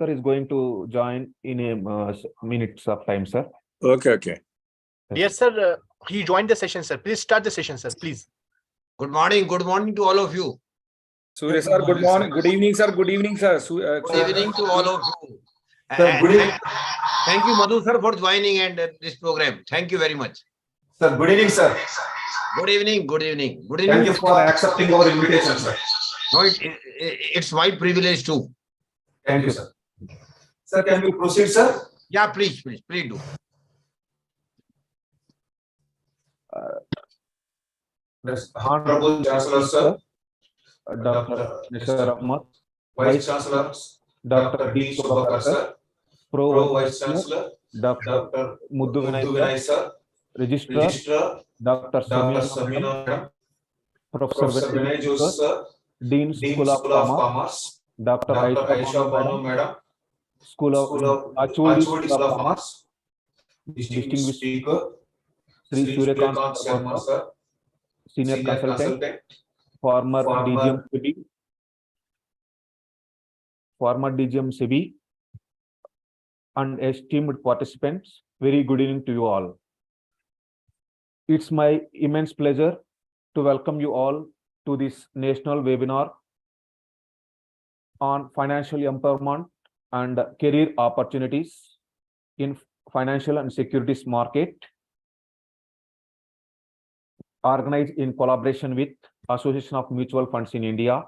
speaker is going to join in a minutes of time, sir. Okay. Yes, sir. He joined the session, sir. Please start the session, sir. Please. Good morning to all of you. Surya sir, good morning. Good evening, sir. Good evening, sir. Good evening to all of you. Sir, good evening. Thank you, Madhu sir, for joining and this program. Thank you very much. Sir, good evening, sir. Good evening. Good evening. Good Thank evening. you for accepting our invitation, sir. No, it's my privilege too. Thank you, sir. Sir, can we proceed, sir? Yeah, please do. Honorable Chancellor, sir. Dr. Nisar Ahmad, Vice Chancellor, Dr. D. Subhakar, sir. Pro Vice Chancellor, Dr. Muddu Vinay, sir. Registrar, Dr. Dr. Samina, Samina, madam. Professor Professor Vinay Vinay, Joshi, sir. Dean, School of Commerce, Dr. Dr. Aisha Aisha Banu, Banu, madam. School of Acholi School School of of Commerce, Commerce. Distinguished Speaker, Sri Sri Suryakant Suryakant Sharma, sir. Senior Consultant, former DGM SEBI, and esteemed participants, very good evening to you all. It's my immense pleasure to welcome you all to this national webinar on financial empowerment and career opportunities in financial and securities market, organized in collaboration with Association of Mutual Funds in India.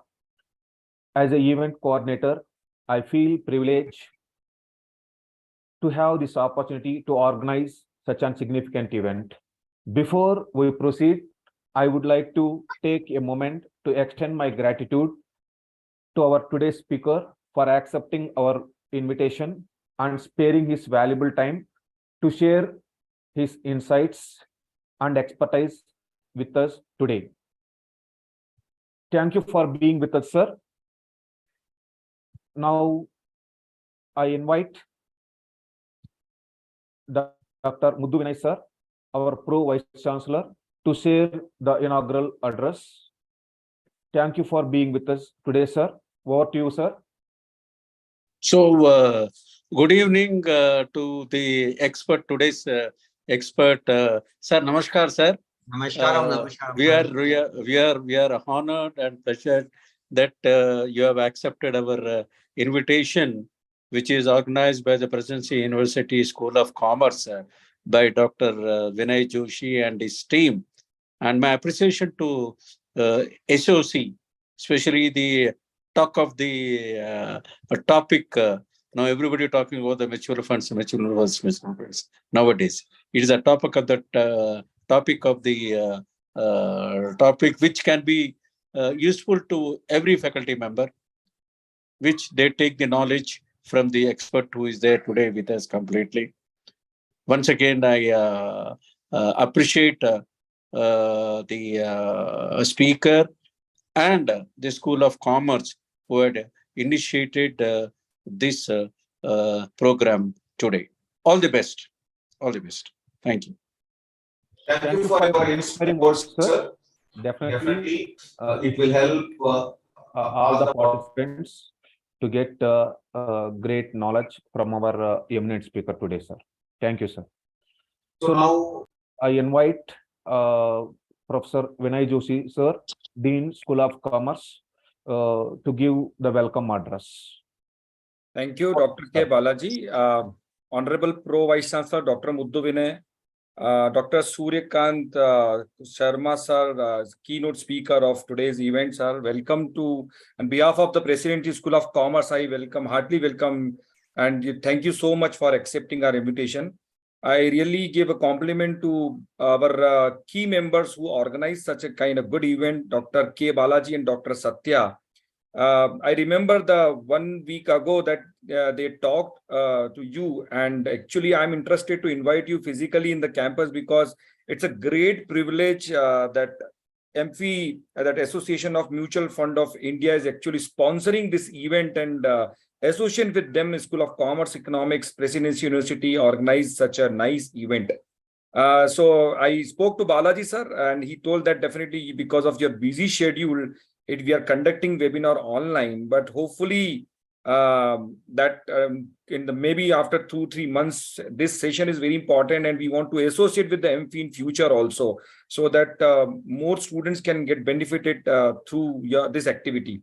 As an event coordinator, I feel privileged to have this opportunity to organize such a significant event. Before we proceed, I would like to take a moment to extend my gratitude to our today's speaker for accepting our invitation and sparing his valuable time to share his insights and expertise with us today. Thank you for being with us, sir. Now, I invite Dr. Muddu Vinay, sir, our Pro Vice Chancellor, to share the inaugural address. Thank you for being with us today, sir. Over to you, sir. So, good evening to the expert, today's expert. Sir, namaskar, sir. Namaskaram. We are honored and pleasured that you have accepted our invitation, which is organized by the Presidency University School of Commerce by Dr. Vinay Joshi and his team. And my appreciation to SOC, especially the talk of the topic. Now everybody talking about the mutual funds nowadays. It is a topic of that topic which can be useful to every faculty member, which they take the knowledge from the expert who is there today with us completely. Once again, I appreciate the speaker and the School of Commerce who had initiated this program today. All the best. All the best. Thank you. Thank you for your inspiring words, sir. Definitely, It will help all the participants to get great knowledge from our eminent speaker today, sir. Thank you, sir. So now I invite Professor Vinay Joshi, sir, Dean, School of Commerce, to give the welcome address. Thank you, Dr. K. Balaji. Honorable Pro Vice Chancellor, Dr. Muddu Vinay, Dr. Suryakant Sharma, sir, keynote speaker of today's event, sir. Welcome to, on behalf of the Presidency School of Commerce, I heartily welcome, and thank you so much for accepting our invitation. I really give a compliment to our key members who organized such a kind of good event, Dr. K. Balaji and Dr. Satya. I remember the 1 week ago that they talked to you, and actually I'm interested to invite you physically in the campus because it's a great privilege that AMFI, that Association of Mutual Fund of India, is actually sponsoring this event, and association with them, School of Commerce, Economics, Presidency University organized such a nice event. So I spoke to Balaji sir, and he told that definitely because of your busy schedule, we are conducting webinar online, but hopefully that in the maybe after 2-3 months, this session is very important, and we want to associate with the AMFI in future also, so that more students can get benefited through this activity.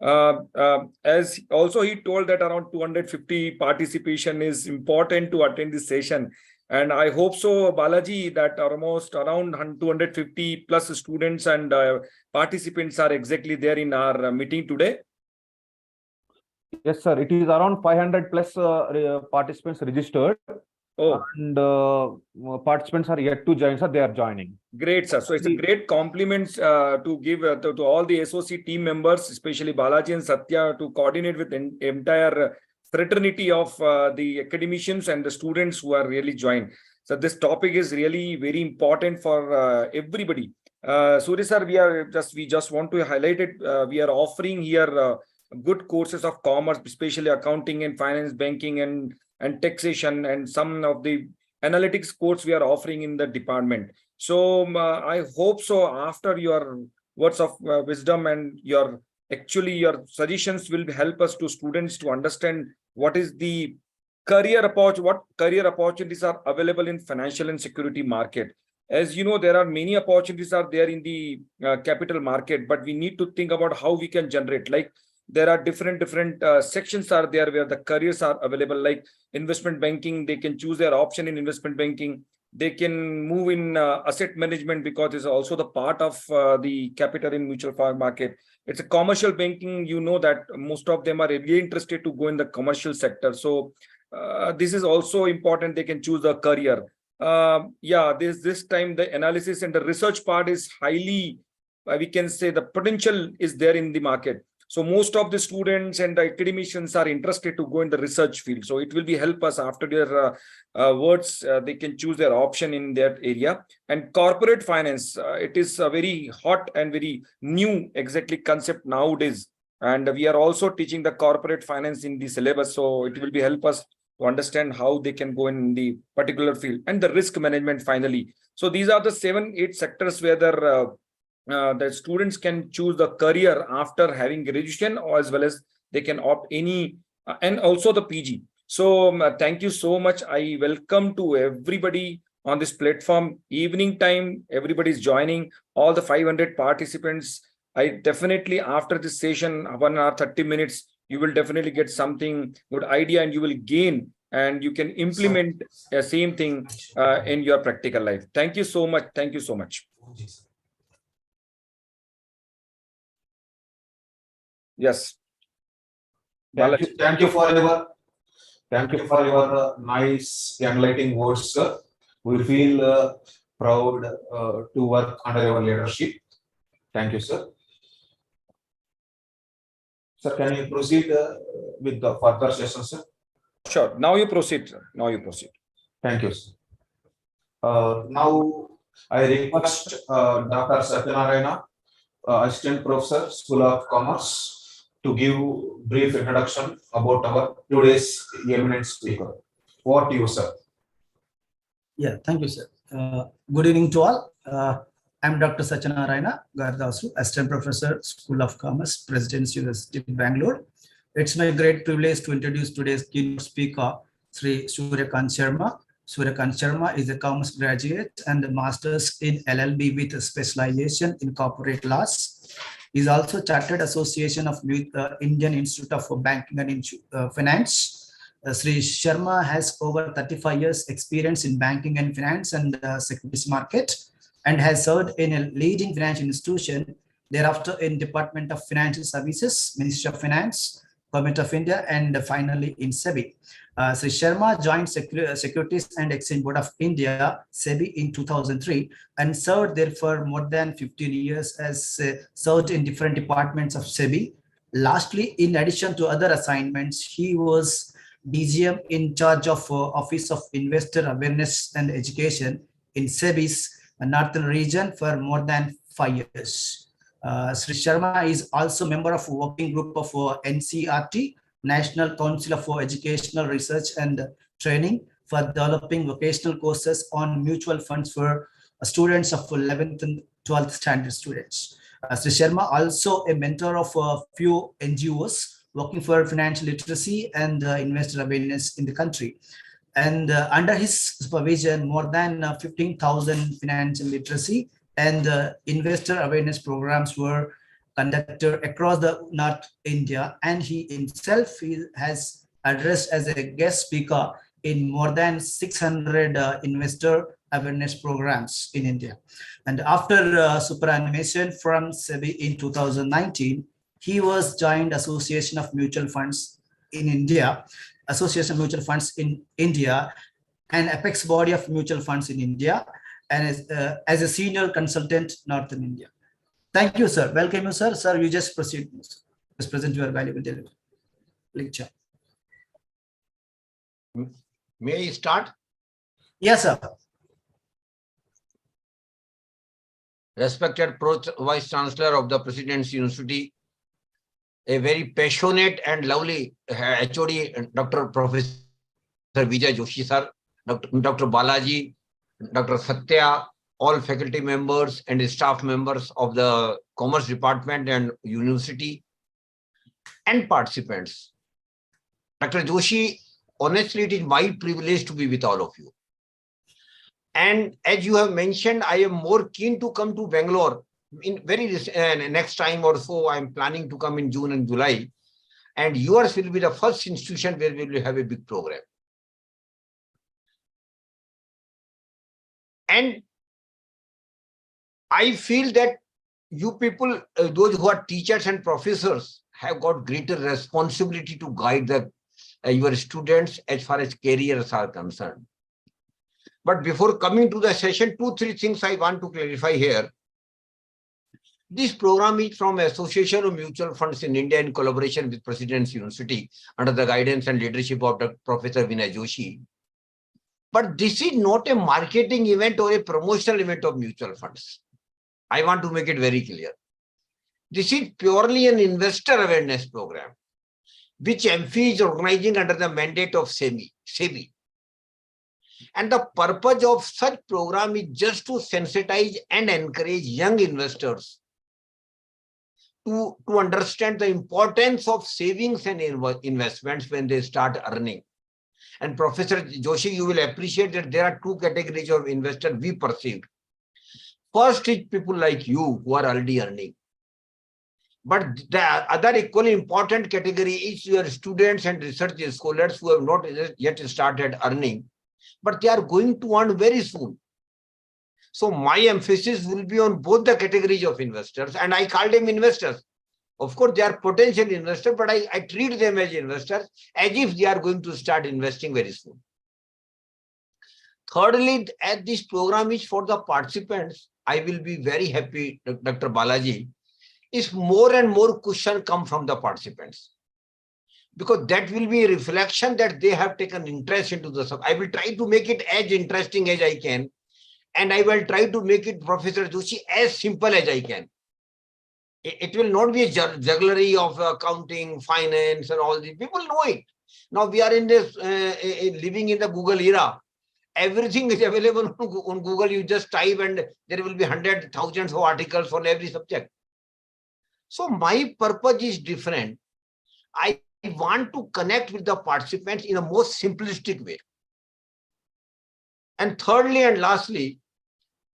As also he told that around 250 participation is important to attend this session. And I hope so, Balaji, that almost around 250 plus students and participants are exactly there in our meeting today. Yes, sir. It is around 500 plus participants registered, Oh, and participants are yet to join, sir. They are joining. great, sir. So it's a great compliment to give to all the SOC team members, especially Balaji and Satya, to coordinate with the entire fraternity of the academicians and the students who are really joined. So this topic is really very important for everybody. Suri sir, we just want to highlight it. We are offering here good courses of commerce, especially accounting and finance, banking and taxation, and some of the analytics course we are offering in the department. So I hope so after your words of wisdom and your suggestions will help us to students to understand what is the what career opportunities are available in financial and security market. As you know, there are many opportunities are there in the capital market, but we need to think about how we can generate. Like there are different sections are there where the careers are available, like investment banking. They can choose their option in investment banking. They can move in asset management, because it's also the part of the capital in mutual fund market. It's a commercial banking. You know that most of them are really interested to go in the commercial sector. So this is also important. They can choose a career. This time the analysis and the research part is highly, we can say the potential is there in the market. So most of the students and the academicians are interested to go in the research field. So it will be help us after their words, they can choose their option in that area. And corporate finance, it is a very hot and very new exactly concept nowadays. And we are also teaching the corporate finance in the syllabus. So it will be help us to understand how they can go in the particular field, and the risk management finally. So these are the 7-8 sectors where the students can choose the career after having graduation, or as well as they can opt any and also the PG. So thank you so much. I welcome to everybody on this platform. Evening time, everybody is joining, all the 500 participants. I definitely, after this session, 1 hour 30 minutes, you will definitely get something good idea, and you will gain, and you can implement the same thing in your practical life. Thank you so much. Thank you so much. Yes. Thank you for your nice enlightening words, sir. We feel proud to work under your leadership. Thank you, sir. Sir, can you proceed with the further session, sir? Sure. Now you proceed, sir. Now you proceed. Thank you, sir. Now I request Dr. Satyanarayana, Assistant Professor, School of Commerce, to give brief introduction about our today's eminent speaker. Over to you, sir. Yeah, thank you, sir. Good evening to all. I'm Dr. Satyanarayana Gardasu, Assistant Professor, School of Commerce, Presidency, University of Bangalore. It's my great privilege to introduce today's keynote speaker, Sri Suryakant Sharma. Suryakant Sharma is a commerce graduate and a master's in LLB with a specialization in corporate laws. He is also Chartered Association of Indian Institute of Banking and Finance. Sri Sharma has over 35 years experience in banking and finance and securities market, and has served in a leading financial institution, thereafter in Department of Financial Services, Ministry of Finance, Government of India, and finally in SEBI. Sri Sharma joined Securities and Exchange Board of India, SEBI, in 2003 and served there for more than 15 years as served in different departments of SEBI. Lastly, in addition to other assignments, he was DGM in charge of Office of Investor Awareness and Education in SEBI's Northern region for more than 5 years. Sri Sharma is also member of working group of NCRT, National Council of Educational Research and Training, for developing vocational courses on mutual funds for students of 11th and 12th standard students. Sri Sharma also a mentor of a few NGOs working for financial literacy and investor awareness in the country. And under his supervision, more than 15,000 financial literacy and investor awareness programs were conducted across the North India, and he himself has addressed as a guest speaker in more than 600 investor awareness programs in India. And after superannuation from SEBI in 2019, he was joined Association of Mutual Funds in India, Association of Mutual Funds in India, an apex body of mutual funds in India, and as a senior consultant Northern India. Thank you, sir. Welcome you, sir. Sir, you just proceed. Just present your valuable lecture. May I start? Yes, sir. Respected Vice Chancellor of the Presidency University, a very passionate and lovely HOD, Dr. Professor Vijay Joshi, sir, Dr. Balaji, Dr. Satya, all faculty members and staff members of the Commerce Department and University, and participants. Dr. Joshi, honestly, it is my privilege to be with all of you. And as you have mentioned, I am more keen to come to Bangalore in very next time or so. I am planning to come in June and July, and yours will be the first institution where we will have a big program. And I feel that you people, those who are teachers and professors, have got greater responsibility to guide your students as far as careers are concerned. But before coming to the session, 2-3 things I want to clarify here. This program is from Association of Mutual Funds in India in collaboration with Presidency University under the guidance and leadership of Dr. Professor Vinay Joshi. But this is not a marketing event or a promotional event of mutual funds. I want to make it very clear. This is purely an investor awareness program, which AMFI is organizing under the mandate of SEBI. And the purpose of such program is just to sensitize and encourage young investors to understand the importance of savings and investments when they start earning. And Professor Joshi, you will appreciate that there are 2 categories of investors we perceive. First is people like you who are already earning. But the other equally important category is your students and research scholars who have not yet started earning, but they are going to earn very soon. So my emphasis will be on both the categories of investors, and I call them investors. Of course, they are potential investors, but I treat them as investors as if they are going to start investing very soon. Thirdly, as this program is for the participants, I will be very happy, Dr. Balaji, if more and more questions come from the participants, because that will be a reflection that they have taken interest into the subject. I will try to make it as interesting as I can, and I will try to make it, Professor Joshi, as simple as I can. It will not be a jugglery of accounting, finance, and all these. People know it. Now we are in this living in the Google era. Everything is available on Google. You just type and there will be hundreds, thousands of articles on every subject. So my purpose is different. I want to connect with the participants in a most simplistic way. And thirdly and lastly,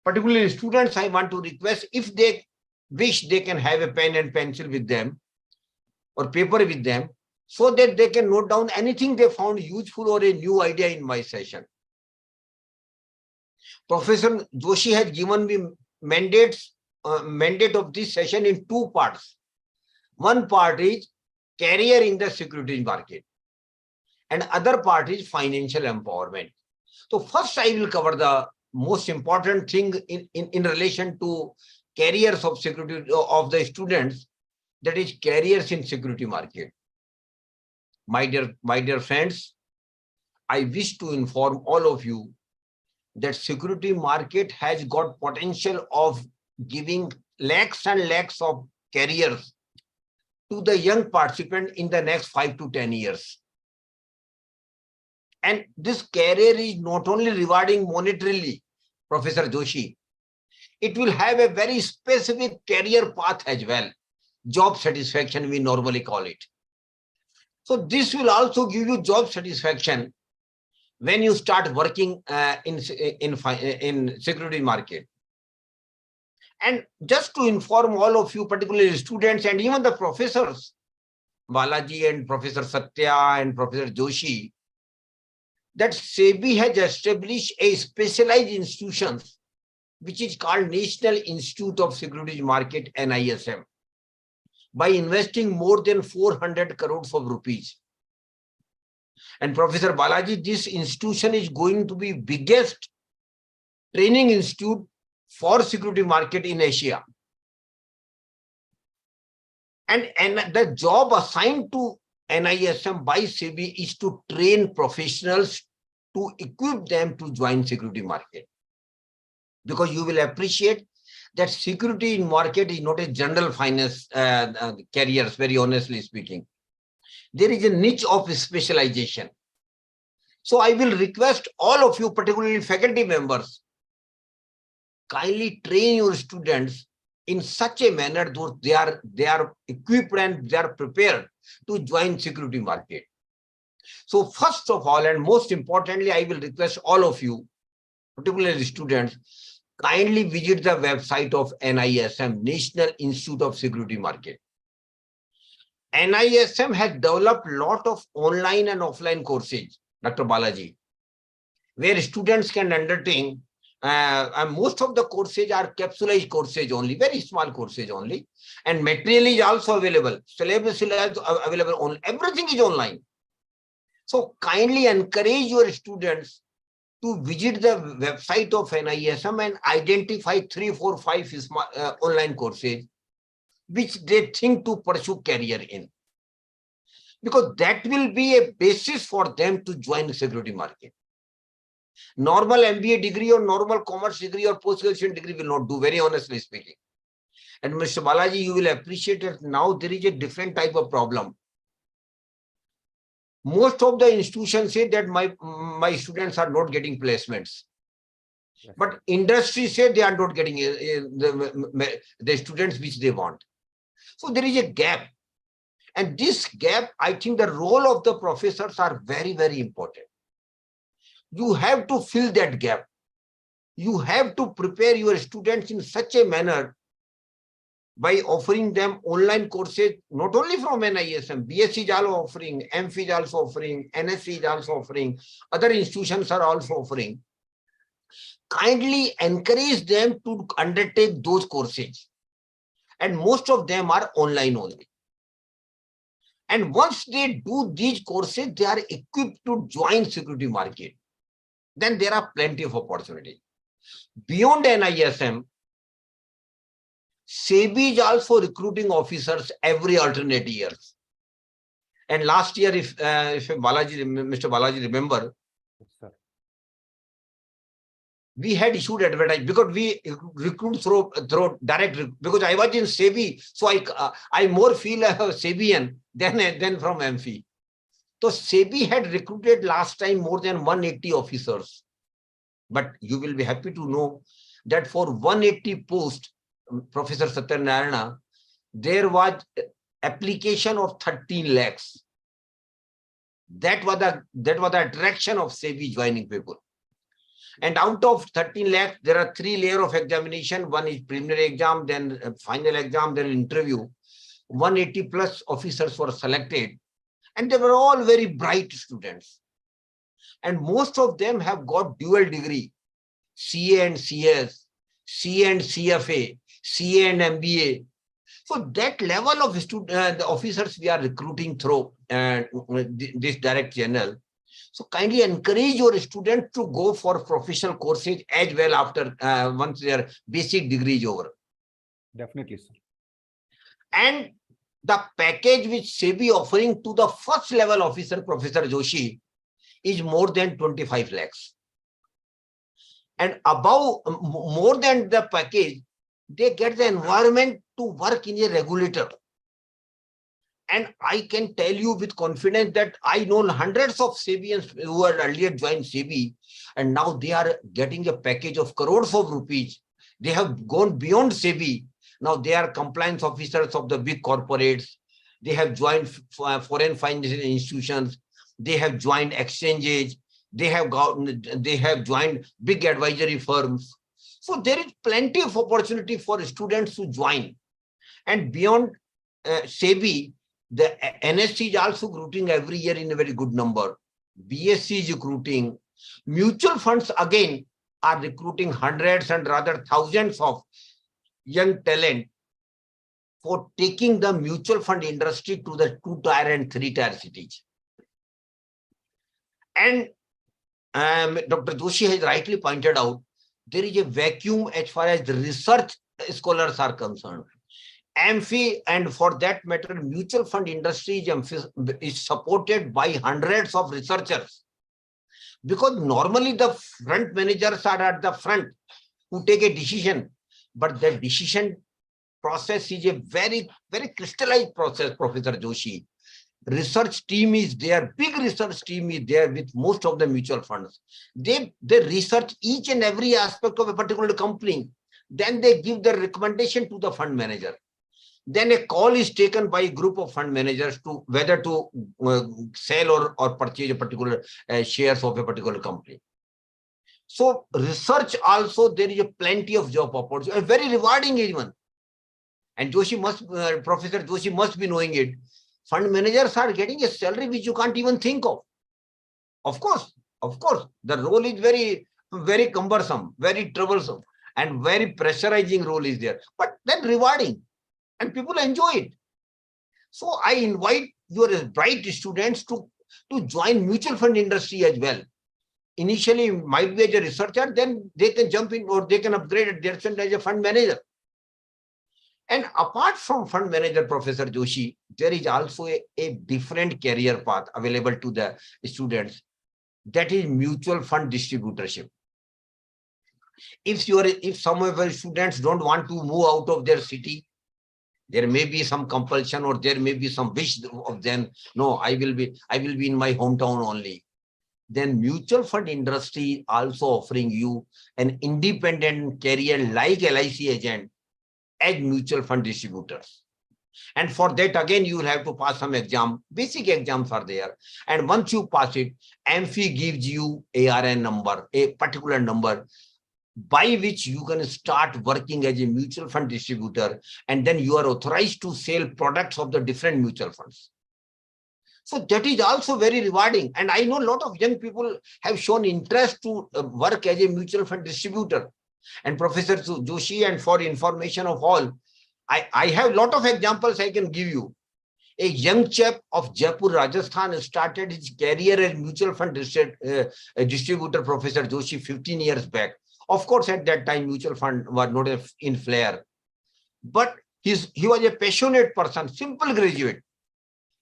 particularly students, I want to request, if they wish, they can have a pen and pencil with them or paper with them, so that they can note down anything they found useful or a new idea in my session. Professor Joshi has given me mandate of this session in 2 parts. One part is career in the securities market, and other part is financial empowerment. So first I will cover the most important thing in relation to careers of security of the students, that is careers in security market. My dear friends, I wish to inform all of you that security market has got potential of giving lakhs and lakhs of careers to the young participant in the next 5 to 10 years. And this career is not only rewarding monetarily, Professor Joshi, it will have a very specific career path as well. Job satisfaction, we normally call it. So this will also give you job satisfaction when you start working in security market. And just to inform all of you, particularly students and even the professors, Balaji and Professor Satya and Professor Joshi, that SEBI has established a specialized institution which is called National Institute of Securities Market, NISM, by investing more than 400 crores of rupees. And Professor Balaji, this institution is going to be biggest training institute for security market in Asia. And the job assigned to NISM by SEBI is to train professionals to equip them to join security market. Because you will appreciate that security in market is not a general finance careers, very honestly speaking. There is a niche of specialization. So I will request all of you, particularly faculty members, kindly train your students in such a manner that they are equipped and they are prepared to join security market. So first of all, and most importantly, I will request all of you, particularly students, kindly visit the website of NISM, National Institute of Security Market. NISM has developed a lot of online and offline courses, Dr. Balaji, where students can undertake, and most of the courses are capsulized courses only, very small courses only, and material is also available, syllabus is available on, everything is online. So kindly encourage your students to visit the website of NISM and identify 3, 4, 5 online courses which they think to pursue career in. Because that will be a basis for them to join the security market. Normal MBA degree or normal commerce degree or post-graduation degree will not do, very honestly speaking. And Mr. Balaji, you will appreciate that now there is a different type of problem. Most of the institutions say that my students are not getting placements. Yes. But industry say they are not getting the students which they want. So there is a gap. And this gap, I think the role of the professors are very, very important. You have to fill that gap. You have to prepare your students in such a manner by offering them online courses, not only from NISM, BSc is also offering, AMFI is also offering, NSC is also offering, other institutions are also offering. Kindly encourage them to undertake those courses. And most of them are online only. And once they do these courses, they are equipped to join security market. Then there are plenty of opportunity. Beyond NISM, SEBI is also recruiting officers every alternate years. And last year, if Mr. Balaji remember, yes, we had issued advertisement because we recruit through direct, because I was in SEBI, so I more feel a SEBIan than from AMFI. So SEBI had recruited last time more than 180 officers. But you will be happy to know that for 180 posts, Professor Satyanarayana, there was application of 13 lakhs. That was the attraction of SEBI joining people. And out of 13 lakhs, there are 3 layers of examination. One is preliminary exam, then final exam, then interview. 180 plus officers were selected. And they were all very bright students. And most of them have got dual degree, CA and CS, CA and CFA, CA and MBA. So that level of the officers we are recruiting through this direct channel. So kindly encourage your students to go for professional courses as well after once their basic degree is over. Definitely, sir. And the package which SEBI offering to the first level officer, Professor Joshi, is more than 25 lakhs. And above, more than the package, they get the environment to work in a regulator. And I can tell you with confidence that I know hundreds of SEBIans who had earlier joined SEBI, and now they are getting a package of crores of rupees. They have gone beyond SEBI. Now they are compliance officers of the big corporates. They have joined foreign financial institutions. They have joined exchanges. They have joined big advisory firms. So there is plenty of opportunity for students to join. And beyond SEBI, the NSC is also recruiting every year in a very good number. BSc is recruiting. Mutual funds again are recruiting hundreds and rather thousands of young talent for taking the mutual fund industry to the 2-tier and 3-tier cities. And Dr. Joshi has rightly pointed out, there is a vacuum as far as the research scholars are concerned. AMFI, and for that matter, mutual fund industry is supported by hundreds of researchers. Because normally the front managers are at the front who take a decision, but the decision process is a very, very crystallized process, Professor Joshi. Research team is there, big research team is there with most of the mutual funds. They research each and every aspect of a particular company. Then they give the recommendation to the fund manager. Then a call is taken by a group of fund managers to whether to sell or purchase a particular shares of a particular company. So research also, there is a plenty of job opportunity, very rewarding even. And Professor Joshi must be knowing it. Fund managers are getting a salary which you can't even think of. Of course, the role is very, very cumbersome, very troublesome, and very pressurizing role is there, but then rewarding, and people enjoy it. So I invite your bright students to join mutual fund industry as well. Initially, might be as a researcher, then they can jump in or they can upgrade themselves as a fund manager. And apart from fund manager, Professor Joshi, there is also a different career path available to the students. That is mutual fund distributorship. If some of your students don't want to move out of their city, there may be some compulsion or there may be some wish of them. No, I will be in my hometown only. Then mutual fund industry also offering you an independent career like LIC agent as mutual fund distributors. And for that, again, you will have to pass some exam. Basic exams are there. And once you pass it, AMFI gives you ARN number, a particular number, by which you can start working as a mutual fund distributor. And then you are authorized to sell products of the different mutual funds. So that is also very rewarding. And I know a lot of young people have shown interest to work as a mutual fund distributor. And Professor Joshi, and for information of all, I have a lot of examples I can give you. A young chap of Jaipur, Rajasthan started his career as mutual fund distributor, Professor Joshi, 15 years back. Of course, at that time, mutual fund was not in flare. But he was a passionate person, simple graduate.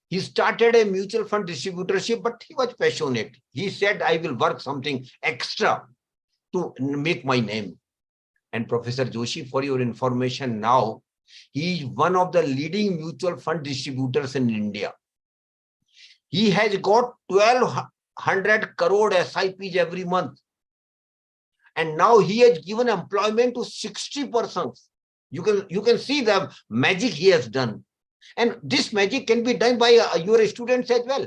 He started a mutual fund distributorship, but he was passionate. He said, I will work something extra to make my name. And Professor Joshi, for your information now, he is one of the leading mutual fund distributors in India. He has got 1,200 crore SIPs every month. And now he has given employment to 60 persons. You can see the magic he has done. And this magic can be done by your students as well.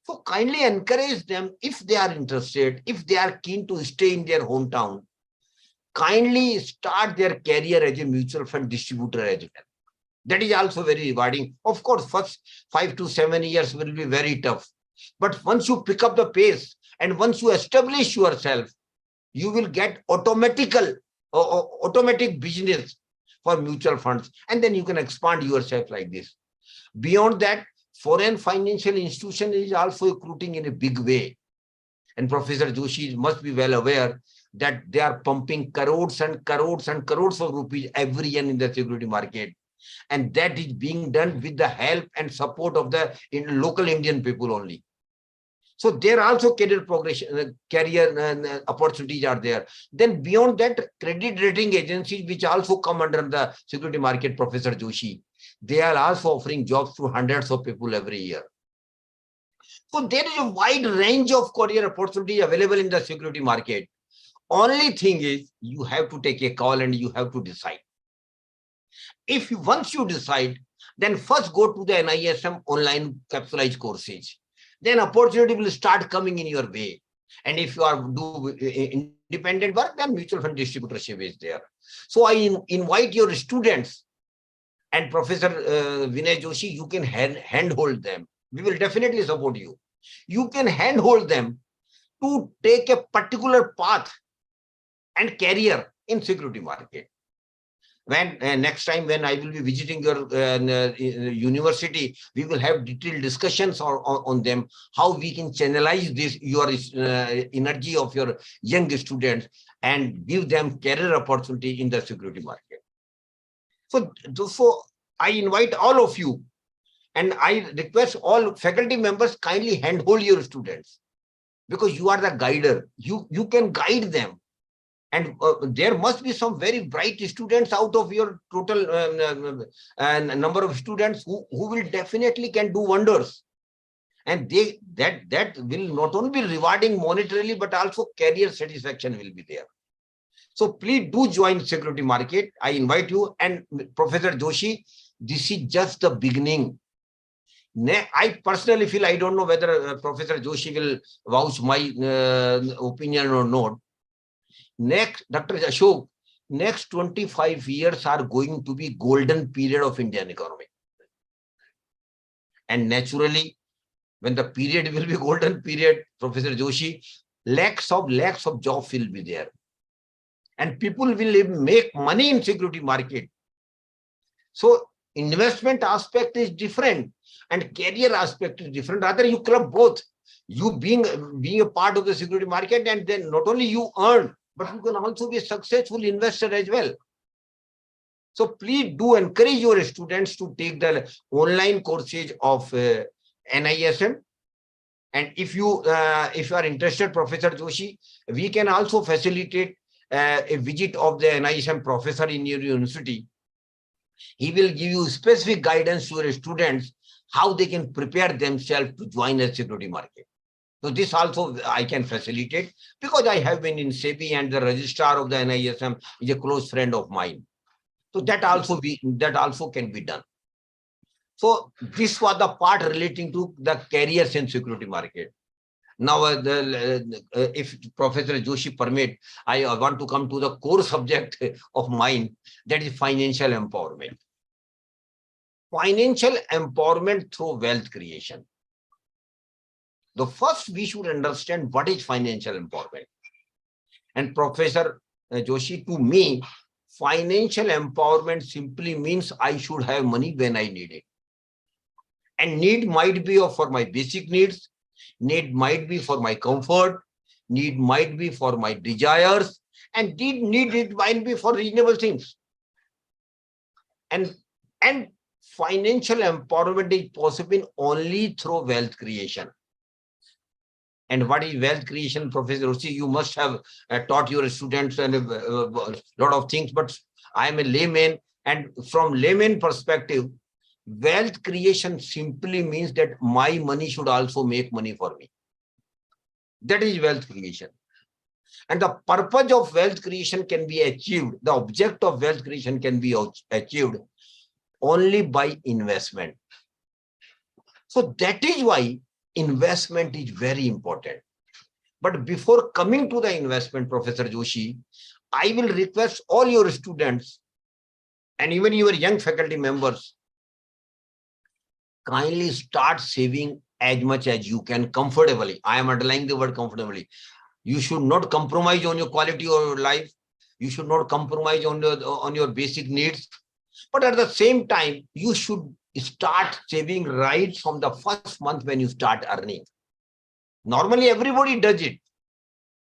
So kindly encourage them if they are interested, if they are keen to stay in their hometown. Kindly start their career as a mutual fund distributor as well. That is also very rewarding. Of course, first 5 to 7 years will be very tough. But once you pick up the pace and once you establish yourself, you will get automatic business for mutual funds. And then you can expand yourself like this. Beyond that, foreign financial institution is also recruiting in a big way. And Professor Joshi must be well aware that they are pumping crores and crores and crores of rupees every year in the security market. And that is being done with the help and support of the local Indian people only. So there are also career progression, career opportunities are there. Then beyond that, credit rating agencies, which also come under the security market, Professor Joshi, they are also offering jobs to hundreds of people every year. So there is a wide range of career opportunities available in the security market. Only thing is, you have to take a call and you have to decide. Once you decide, then first go to the NISM online capsulized courses. Then opportunity will start coming in your way. And if you are do independent work, then mutual fund distributorship is there. So I invite your students and Professor Vinay Joshi, you can handhold them. We will definitely support you. You can handhold them to take a particular path and career in security market. When next time when I will be visiting your university, we will have detailed discussions on them, how we can channelize this your energy of your young students and give them career opportunity in the security market. So I invite all of you, and I request all faculty members kindly handhold your students, because you are the guider. You can guide them. And there must be some very bright students out of your total number of students who will definitely can do wonders. And that will not only be rewarding monetarily, but also career satisfaction will be there. So please do join security market. I invite you. And Professor Joshi, this is just the beginning. I personally feel, I don't know whether Professor Joshi will vouch my opinion or not. Next, Dr. Ashok, next 25 years are going to be golden period of Indian economy. And naturally, when the period will be golden period, Professor Joshi, lakhs of jobs will be there. And people will make money in security market. So investment aspect is different and career aspect is different. Rather, you club both. You being a part of the security market, and then not only you earn, but you can also be a successful investor as well. So please do encourage your students to take the online courses of NISM. And if you are interested, Professor Joshi, we can also facilitate a visit of the NISM professor in your university. He will give you specific guidance to your students, how they can prepare themselves to join the security market. So this also I can facilitate, because I have been in SEBI and the registrar of the NISM is a close friend of mine. So that also can be done. So this was the part relating to the careers in security market. Now, if Professor Joshi permit, I want to come to the core subject of mine, that is financial empowerment. Financial empowerment through wealth creation. The first we should understand what is financial empowerment. And Professor Joshi, to me, financial empowerment simply means I should have money when I need it. And need might be for my basic needs, need might be for my comfort, need might be for my desires, and need it might be for reasonable things. And financial empowerment is possible only through wealth creation. And what is wealth creation, Professor Joshi? You must have taught your students and a lot of things, but I am a layman, and from layman perspective, wealth creation simply means that my money should also make money for me. That is wealth creation. And the purpose of wealth creation can be achieved, the object of wealth creation can be achieved only by investment. So that is why investment is very important. But before coming to the investment, Professor Joshi, I will request all your students and even your young faculty members, kindly start saving as much as you can comfortably. I am underlining the word comfortably. You should not compromise on your quality of your life. You should not compromise on your basic needs. But at the same time, you should start saving right from the first month when you start earning. Normally, everybody does it.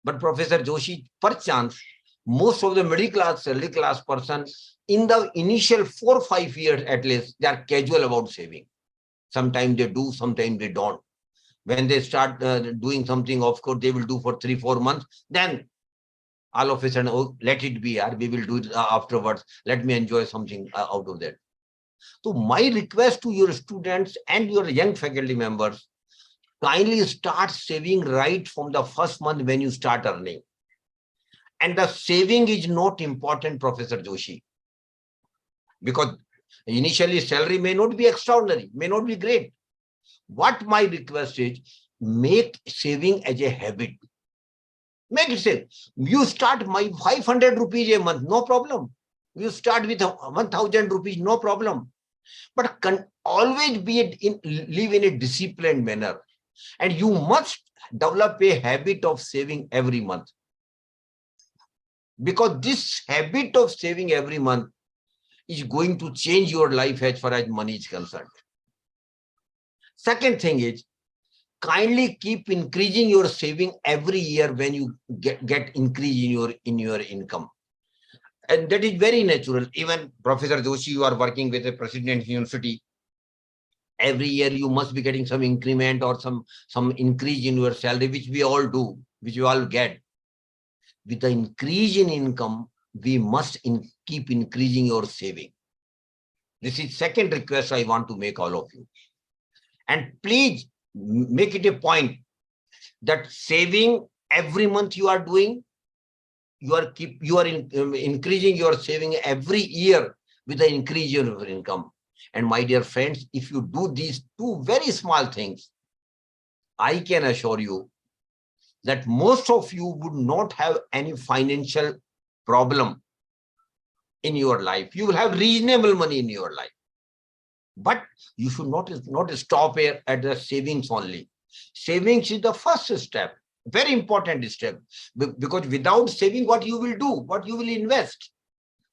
But Professor Joshi, perchance, most of the middle class person, in the initial 4 or 5 years at least, they are casual about saving. Sometimes they do, sometimes they don't. When they start doing something, of course, they will do for 3 or 4 months. Then all of a sudden, oh, let it be, we will do it afterwards. Let me enjoy something out of that. So my request to your students and your young faculty members, kindly start saving right from the first month when you start earning. And the saving is not important, Professor Joshi, because Initially, salary may not be extraordinary, may not be great. What my request is, make saving as a habit. Make it say, you start my 500 rupees a month, no problem. You start with 1,000 rupees, no problem. But can always live in a disciplined manner. And you must develop a habit of saving every month. Because this habit of saving every month is going to change your life as far as money is concerned. Second thing is, kindly keep increasing your saving every year when you get increase in your income. And that is very natural. Even Professor Joshi, you are working with a presidency university. Every year you must be getting some increment or some increase in your salary, which we all do, which you all get. With the increase in income, we must keep increasing your saving. This is second request I want to make all of you. And please make it a point that saving every month you are doing, you are increasing your saving every year with the increase in your income. And my dear friends, if you do these two very small things, I can assure you that most of you would not have any financial problem in your life. You will have reasonable money in your life. But you should not stop here at the savings only. Savings is the first step, very important step, because without saving, what you will do, what you will invest.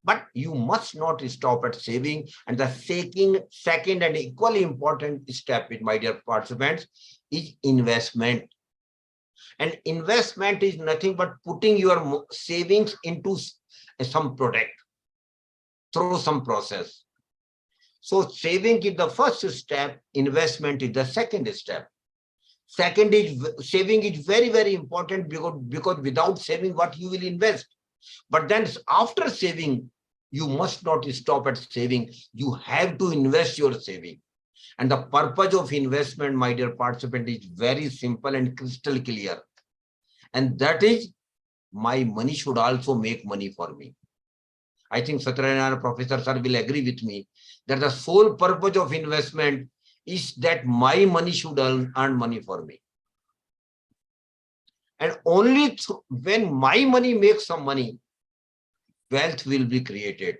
But you must not stop at saving. And the second and equally important step, my dear participants, is investment. And investment is nothing but putting your savings into some product through some process. So saving is the first step, investment is the second step. Second is saving is very, very important because without saving, what you will invest. But then after saving, you must not stop at saving. You have to invest your saving. And the purpose of investment, my dear participant, is very simple and crystal clear. And that is, my money should also make money for me. I think Satyanarayana Professor Sir will agree with me that the sole purpose of investment is that my money should earn money for me. And only when my money makes some money, wealth will be created.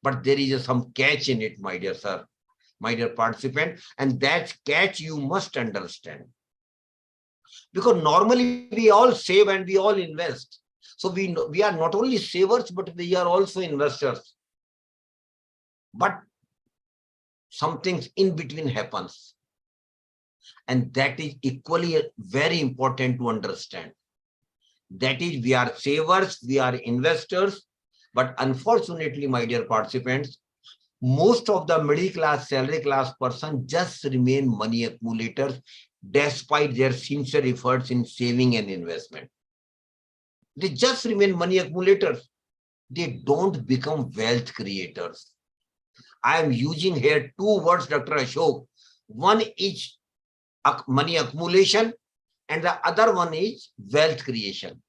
But there is some catch in it, my dear sir, my dear participant, and that catch you must understand. Because normally we all save and we all invest. So we are not only savers, but we are also investors. But something in between happens. And that is equally very important to understand. That is, we are savers, we are investors, but unfortunately, my dear participants, most of the middle class, salary class person just remain money accumulators despite their sincere efforts in saving and investment. They just remain money accumulators. They don't become wealth creators. I am using here two words, Dr. Ashok. One is money accumulation and the other one is wealth creation.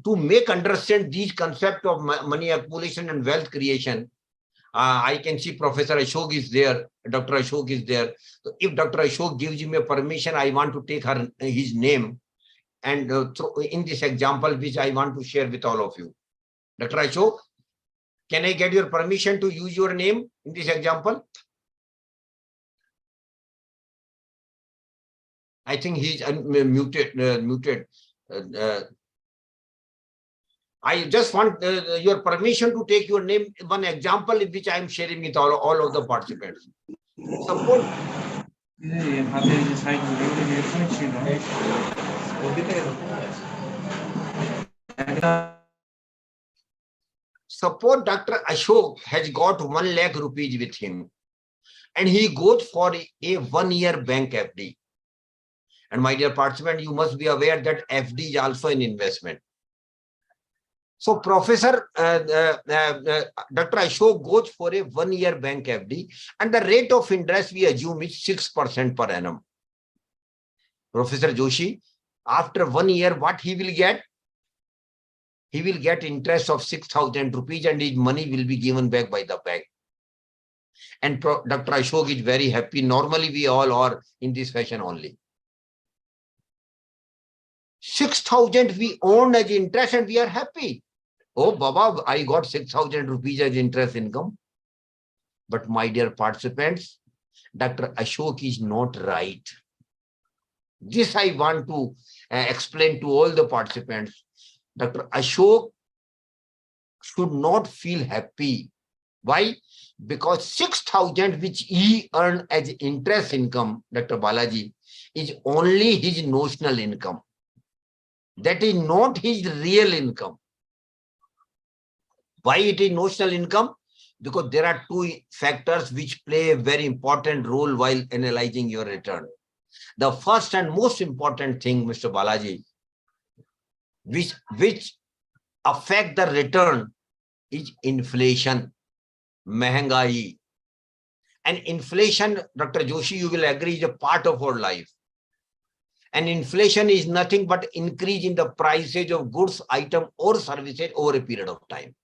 To make understand these concepts of money accumulation and wealth creation, I can see Professor Ashok is there, Dr. Ashok is there. So if Dr. Ashok gives me permission, I want to take his name and in this example, which I want to share with all of you. Dr. Ashok, can I get your permission to use your name in this example? I think he's muted. I just want your permission to take your name, one example which I am sharing with all of the participants. Suppose Dr. Ashok has got 1 lakh rupees with him and he goes for a 1-year bank FD. And my dear participant, you must be aware that FD is also an investment. So Professor Dr. Ashok goes for a 1-year bank FD and the rate of interest we assume is 6% per annum. Professor Joshi, after 1 year, what he will get? He will get interest of 6,000 rupees and his money will be given back by the bank. And Dr. Ashok is very happy. Normally, we all are in this fashion only. 6,000 we earned as interest and we are happy. Oh, Baba, I got 6,000 rupees as interest income. But my dear participants, Dr. Ashok is not right. This I want to explain to all the participants. Dr. Ashok should not feel happy. Why? Because 6,000 which he earned as interest income, Dr. Balaji, is only his notional income. That is not his real income. Why it is notional income? Because there are two factors which play a very important role while analyzing your return. The first and most important thing, Mr. Balaji, which affect the return is inflation, mehengai. And inflation, Dr. Joshi, you will agree, is a part of our life. And inflation is nothing but increase in the prices of goods, item or services over a period of time.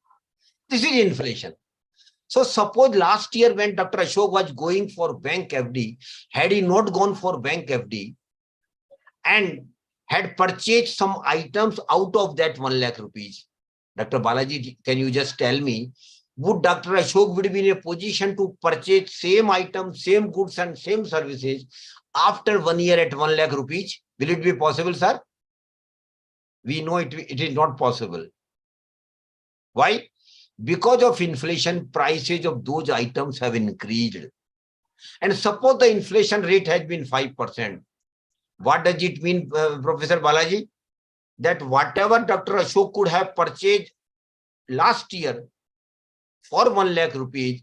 This is inflation. So suppose last year when Dr. Ashok was going for bank FD, had he not gone for bank FD and had purchased some items out of that 1 lakh rupees, Dr. Balaji, can you just tell me, would Dr. Ashok would be in a position to purchase same items, same goods and same services after 1 year at 1 lakh rupees? Will it be possible, sir? We know it is not possible. Why? Because of inflation, prices of those items have increased. And suppose the inflation rate has been 5%. What does it mean, Professor Balaji? That whatever Dr. Ashok could have purchased last year for 1 lakh rupees,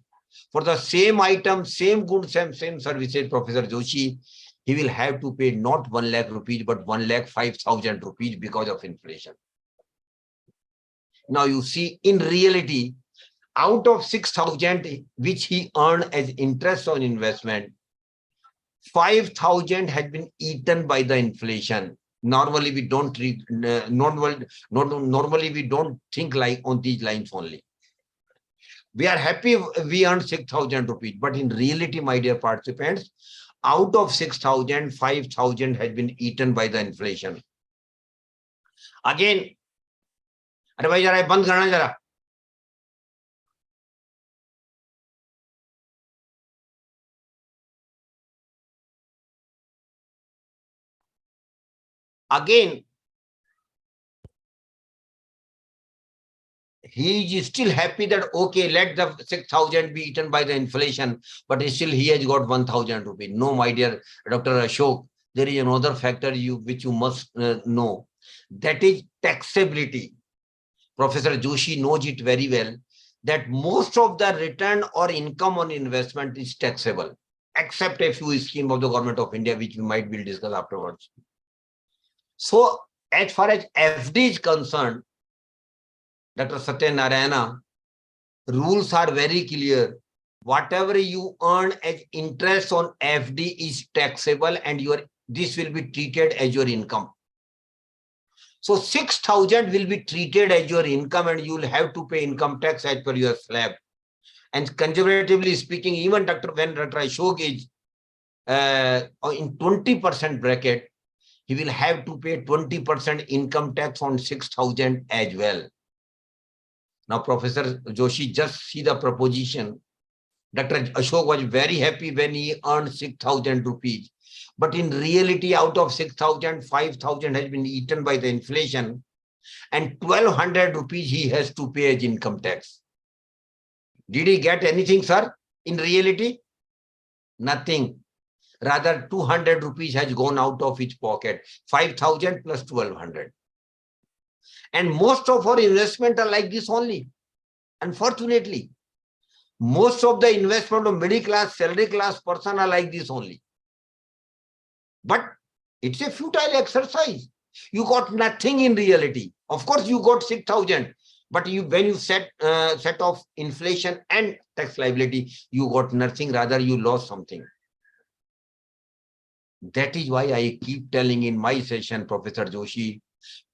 for the same item, same goods and same services, Professor Joshi, he will have to pay not 1 lakh rupees, but 1,05,000 rupees because of inflation. Now you see, in reality, out of 6,000 which he earned as interest on investment, 5,000 has been eaten by the inflation. Normally we don't normally we don't think like on these lines only. We are happy we earned 6,000 rupees, but in reality, my dear participants, out of 6,000, 5,000 has been eaten by the inflation. Again, अरे भाई जरा बंद करना जरा. Again, he is still happy that, okay, let the 6,000 be eaten by the inflation, but still he has got 1,000 rupees. No, my dear Dr. Ashok, there is another factor which you must know. That is taxability. Professor Joshi knows it very well, that most of the return or income on investment is taxable, except a few schemes of the government of India, which we might will discuss afterwards. So as far as FD is concerned, Dr. Satyanarayana, rules are very clear. Whatever you earn as interest on FD is taxable, and this will be treated as your income. So 6,000 will be treated as your income, and you will have to pay income tax as per your slab. And conservatively speaking, even when Dr. Ashok is in 20% bracket, he will have to pay 20% income tax on 6,000 as well. Now, Professor Joshi, just see the proposition. Dr. Ashok was very happy when he earned 6,000 rupees. But in reality, out of 6,000, 5,000 has been eaten by the inflation, and 1,200 rupees he has to pay as income tax. Did he get anything, sir? In reality, nothing. Rather, 200 rupees has gone out of his pocket. 5,000 plus 1,200. And most of our investment are like this only. Unfortunately, most of the investment of middle class, salary class person are like this only. But it's a futile exercise. You got nothing in reality. Of course, you got 6,000, but when you set off inflation and tax liability, you got nothing. Rather, you lost something. That is why I keep telling in my session, Professor Joshi,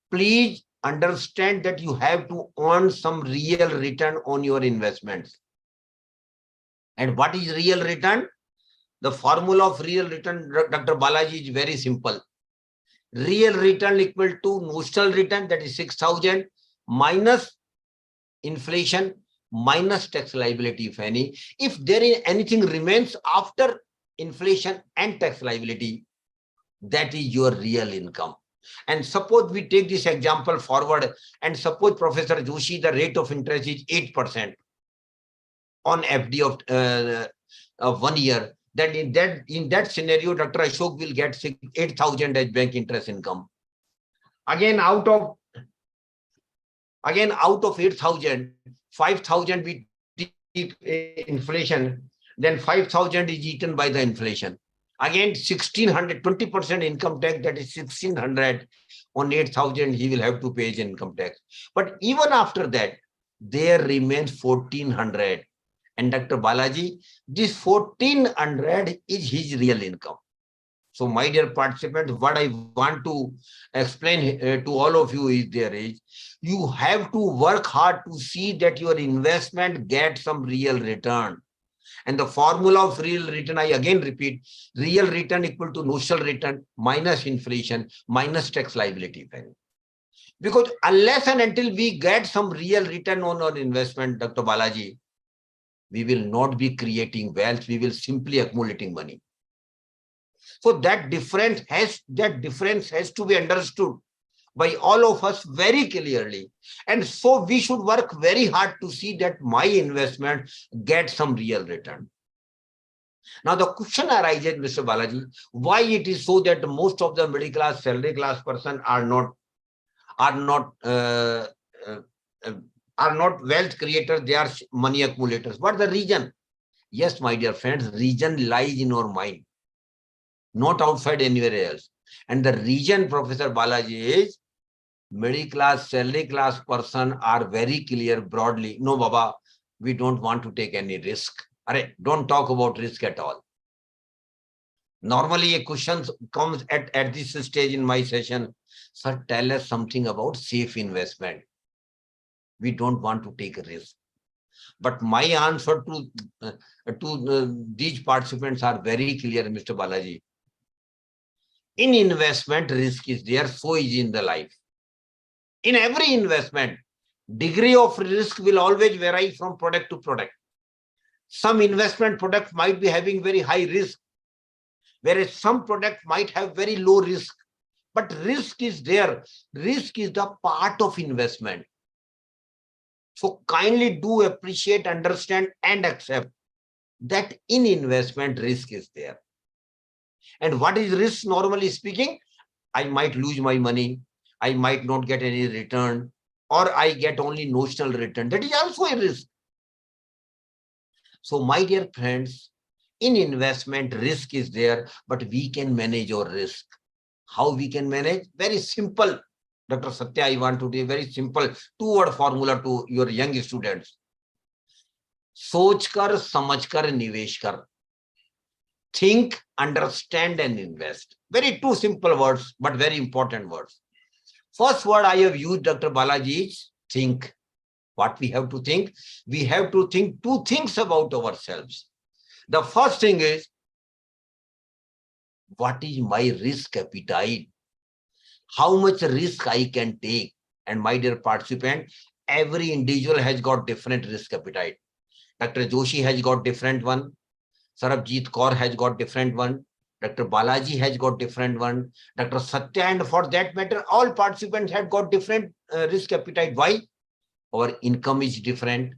please understand that you have to earn some real return on your investments. And what is real return? The formula of real return, Dr. Balaji, is very simple. Real return equal to notional return, that is 6,000, minus inflation, minus tax liability, if any. If there is anything remains after inflation and tax liability, that is your real income. And suppose we take this example forward, and suppose, Professor Joshi, the rate of interest is 8% on FD of 1 year. Then in that scenario, Dr. Ashok will get 8,000 as bank interest income. Again, out of 8,000, 5,000 we take inflation, then 5,000 is eaten by the inflation. Again, 1,600, 20% income tax, that is 1,600 on 8,000 he will have to pay his income tax. But even after that, there remains 1,400. And Dr. Balaji, this 1,400 is his real income. So my dear participants, what I want to explain to all of you is you have to work hard to see that your investment gets some real return. And the formula of real return, I again repeat, real return equal to notional return minus inflation minus tax liability. Because unless and until we get some real return on our investment, Dr. Balaji, we will not be creating wealth, we will simply accumulating money. So that difference has to be understood by all of us very clearly. And so we should work very hard to see that my investment gets some real return. Now the question arises, Mr. Balaji, why it is so that most of the middle class, salary class person are not wealth creators, they are money accumulators. What is the reason? Yes, my dear friends, reason lies in our mind, not outside anywhere else. And the reason, Professor Balaji, is middle class, salary class person are very clear broadly. No, Baba, we don't want to take any risk. Don't talk about risk at all. Normally a question comes at this stage in my session. Sir, tell us something about safe investment. We don't want to take a risk. But my answer to these participants are very clear, Mr. Balaji. In investment, risk is there, so is in the life. In every investment, degree of risk will always vary from product to product. Some investment product might be having very high risk, whereas some product might have very low risk. But risk is there. Risk is the part of investment. So kindly do appreciate, understand, and accept that in investment, risk is there. And what is risk, normally speaking? I might lose my money, I might not get any return, or I get only notional return. That is also a risk. So my dear friends, in investment, risk is there, but we can manage our risk. How we can manage? Very simple. Dr. Satya, I want to do a very simple two-word formula to your young students. Soch kar, samajh kar, nivesh kar. Think, understand, and invest. Very two simple words, but very important words. First word I have used, Dr. Balaji, is think. What we have to think? We have to think two things about ourselves. The first thing is, what is my risk appetite? How much risk I can take? And my dear participant, every individual has got different risk appetite. Dr. Joshi has got different one. Sarabjit Kaur has got different one. Dr. Balaji has got different one. Dr. Satya, and for that matter, all participants have got different risk appetite. Why? Our income is different.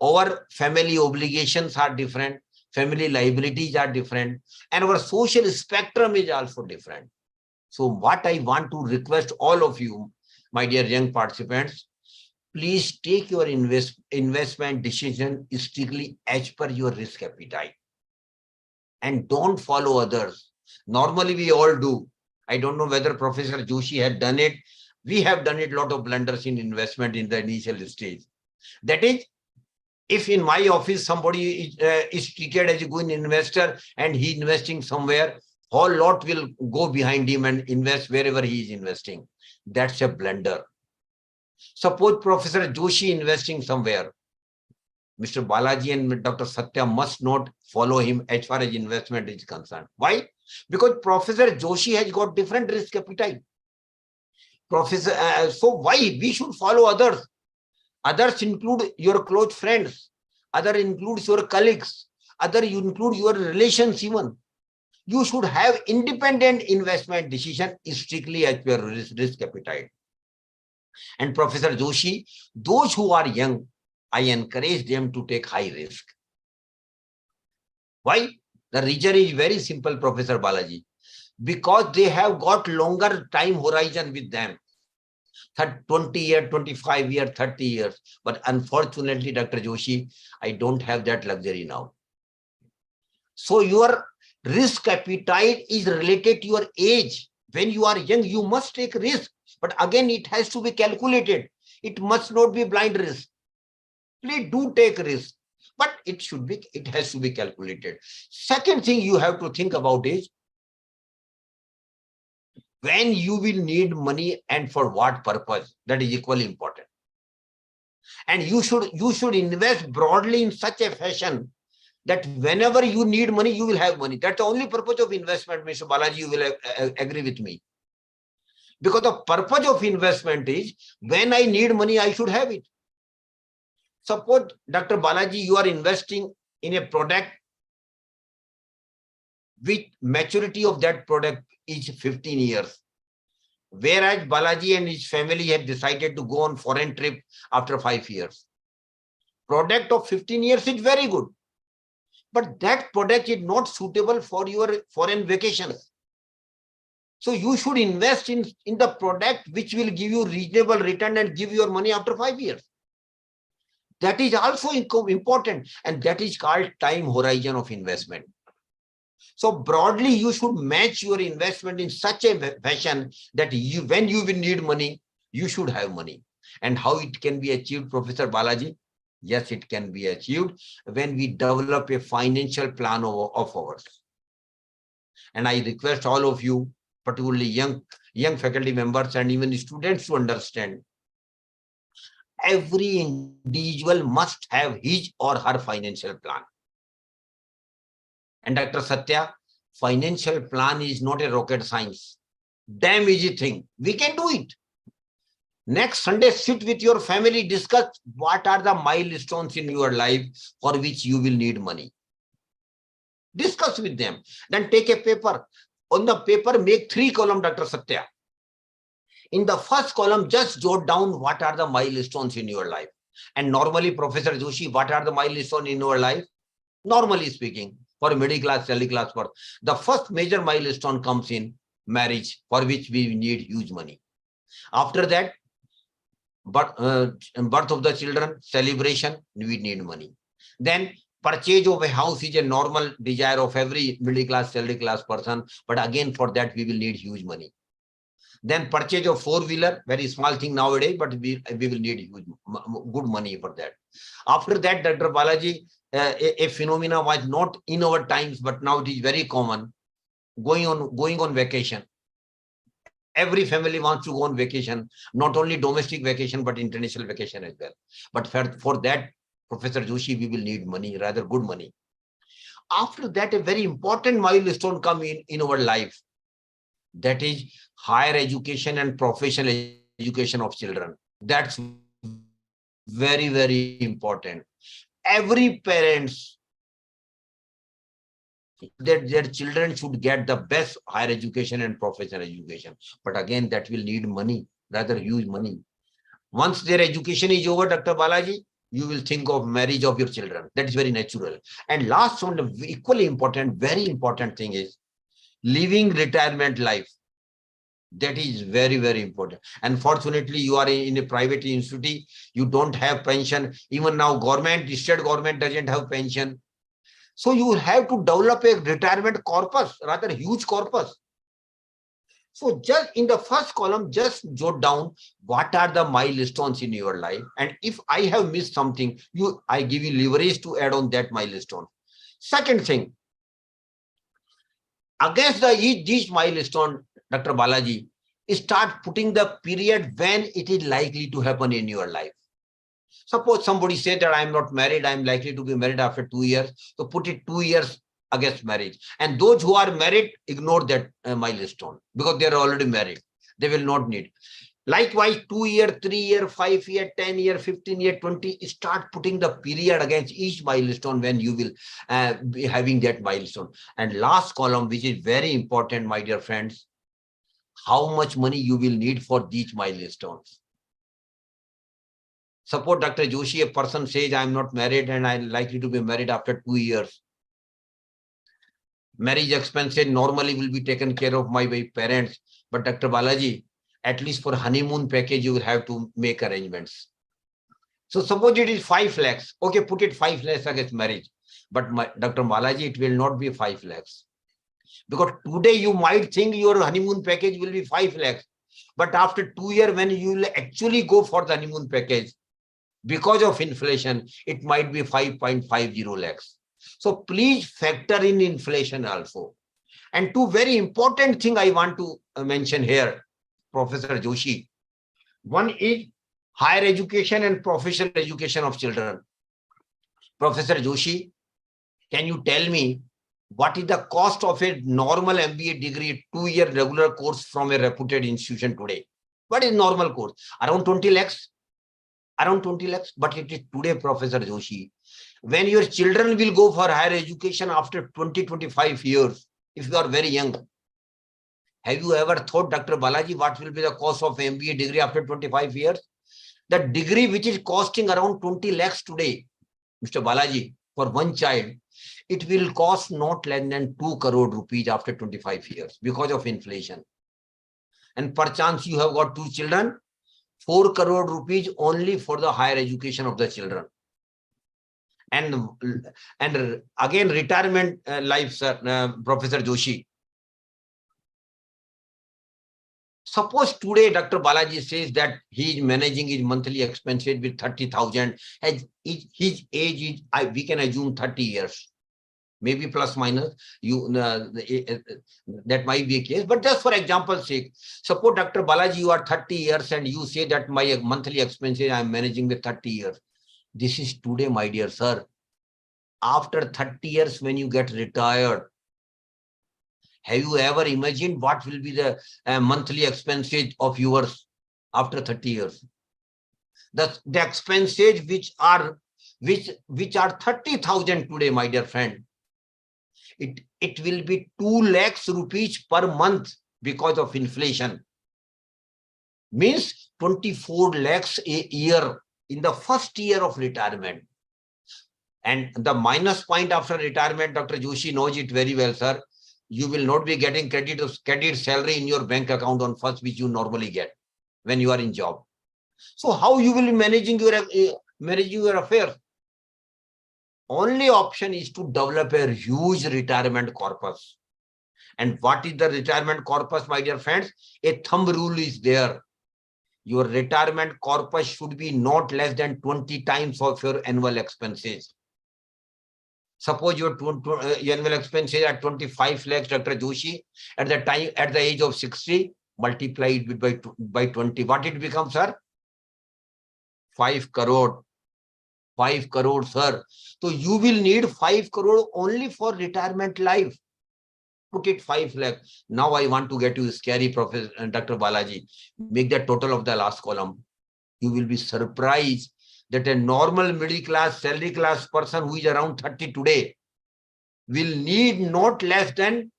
Our family obligations are different. Family liabilities are different. And our social spectrum is also different. So what I want to request all of you, my dear young participants, please take your investment decision strictly as per your risk appetite. And don't follow others. Normally we all do. I don't know whether Professor Joshi had done it. We have done it a lot of blunders in investment in the initial stage. That is, if in my office somebody is treated as a good investor and he investing somewhere, whole lot will go behind him and invest wherever he is investing. That's a blunder. Suppose Professor Joshi investing somewhere. Mr. Balaji and Dr. Satya must not follow him as far as investment is concerned. Why? Because Professor Joshi has got different risk appetite. So why we should follow others? Others include your close friends. Other includes your colleagues. Other you include your relations even. You should have independent investment decision strictly as per risk appetite. And Professor Joshi, those who are young, I encourage them to take high risk. Why? The reason is very simple, Professor Balaji. Because they have got longer time horizon with them. 20 years, 25 years, 30 years. But unfortunately, Dr. Joshi, I don't have that luxury now. So your risk appetite is related to your age. When you are young, you must take risk. But again, it has to be calculated. It must not be blind risk. Please do take risk. But it has to be calculated. Second thing you have to think about is when you will need money and for what purpose. That is equally important. And you should invest broadly in such a fashion that whenever you need money, you will have money. That's the only purpose of investment, Mr. Balaji, you will agree with me. Because the purpose of investment is when I need money, I should have it. Suppose, Dr. Balaji, you are investing in a product with maturity of that product is 15 years. Whereas Balaji and his family have decided to go on foreign trip after 5 years. Product of 15 years is very good. But that product is not suitable for your foreign vacations. So you should invest in the product which will give you reasonable return and give your money after 5 years. That is also important, and that is called time horizon of investment. So broadly, you should match your investment in such a fashion that when you will need money, you should have money. And how it can be achieved, Professor Balaji? Yes, it can be achieved when we develop a financial plan of ours. And I request all of you, particularly young faculty members and even students, to understand every individual must have his or her financial plan. And Dr. Satya, financial plan is not a rocket science. Damn easy thing. We can do it. Next Sunday, sit with your family, discuss what are the milestones in your life for which you will need money. Discuss with them. Then take a paper. On the paper, make 3 columns, Dr. Satya. In the first column, just jot down what are the milestones in your life. And normally, Professor Joshi, what are the milestones in your life? Normally speaking, for middle class, early class, the first major milestone comes in marriage, for which we need huge money. After that, birth of the children, celebration, we need money. Then purchase of a house is a normal desire of every middle class, early class person. But again, for that, we will need huge money. Then purchase of 4-wheeler, very small thing nowadays, but we will need huge, good money for that. After that, Dr. Balaji, a phenomena was not in our times, but now it is very common, going on vacation. Every family wants to go on vacation, not only domestic vacation, but international vacation as well. But for that, Professor Joshi, we will need money, rather good money. After that, a very important milestone come in our life. That is higher education and professional education of children. That's very, very important. Every parents, that their children should get the best higher education and professional education. But again, that will need money, rather huge money. Once their education is over, Dr. Balaji, you will think of marriage of your children. That is very natural. And last one, equally important, very important thing is living retirement life. That is very, very important. Unfortunately, you are in a private institute, you don't have pension. Even now, state government doesn't have pension. So you have to develop a retirement corpus, rather huge corpus. So just in the first column, just jot down what are the milestones in your life. And if I have missed something, I give you leverage to add on that milestone. Second thing, against each milestone, Dr. Balaji, start putting the period when it is likely to happen in your life. Suppose somebody said that I'm not married, I'm likely to be married after 2 years. So put it 2 years against marriage. And those who are married, ignore that milestone because they're already married. They will not need. Likewise, 2 year, 3 year, 5 year, 10 year, 15 year, 20, start putting the period against each milestone when you will be having that milestone. And last column, which is very important, my dear friends, how much money you will need for these milestones. Suppose Dr. Joshi, a person says, I'm not married and I'm likely to be married after 2 years. Marriage expenses normally will be taken care of by my parents. But Dr. Balaji, at least for honeymoon package, you will have to make arrangements. So suppose it is 5 lakhs. Okay, put it 5 lakhs against marriage. But Dr. Balaji, it will not be 5 lakhs. Because today you might think your honeymoon package will be 5 lakhs. But after 2 years, when you will actually go for the honeymoon package, because of inflation, it might be 5.50 lakhs. So please factor in inflation also. And two very important things I want to mention here, Professor Joshi. One is higher education and professional education of children. Professor Joshi, can you tell me what is the cost of a normal MBA degree, 2-year regular course from a reputed institution today? What is normal course? Around 20 lakhs? Around 20 lakhs, but it is today, Professor Joshi. When your children will go for higher education after 20-25 years, if you are very young, have you ever thought, Dr. Balaji, what will be the cost of MBA degree after 25 years? The degree which is costing around 20 lakhs today, Mr. Balaji, for one child, it will cost not less than 2 crore rupees after 25 years because of inflation. And perchance you have got 2 children, 4 crore rupees only for the higher education of the children. And again, retirement life, sir, Professor Joshi. Suppose today Dr. Balaji says that he is managing his monthly expenses with 30,000. His age is, we can assume 30 years, maybe plus minus. That might be a case, but just for example's sake, suppose Dr. Balaji, you are 30 years and you say that my monthly expenses I am managing with 30 years. This is today, my dear sir. After 30 years, when you get retired, have you ever imagined what will be the monthly expenses of yours after 30 years? The expenses which are 30,000 today, my dear friend, it will be 2 lakhs rupees per month because of inflation. Means 24 lakhs a year in the first year of retirement. And the minus point after retirement, Dr. Joshi knows it very well, sir. You will not be getting credit salary in your bank account on first, which you normally get when you are in job. So how you will be managing your affairs? Only option is to develop a huge retirement corpus. And what is the retirement corpus, my dear friends? A thumb rule is there. Your retirement corpus should be not less than 20 times of your annual expenses. Suppose your annual expenses are 25 lakhs, Dr. Joshi, at the age of 60, multiply it by 20. What it becomes, sir? 5 crore. 5 crore, sir. So you will need 5 crore only for retirement life. Put it 5 lakhs. Now I want to get you scary, Professor Dr. Balaji. Make the total of the last column. You will be surprised that a normal middle class, salary class person who is around 30 today will need not less than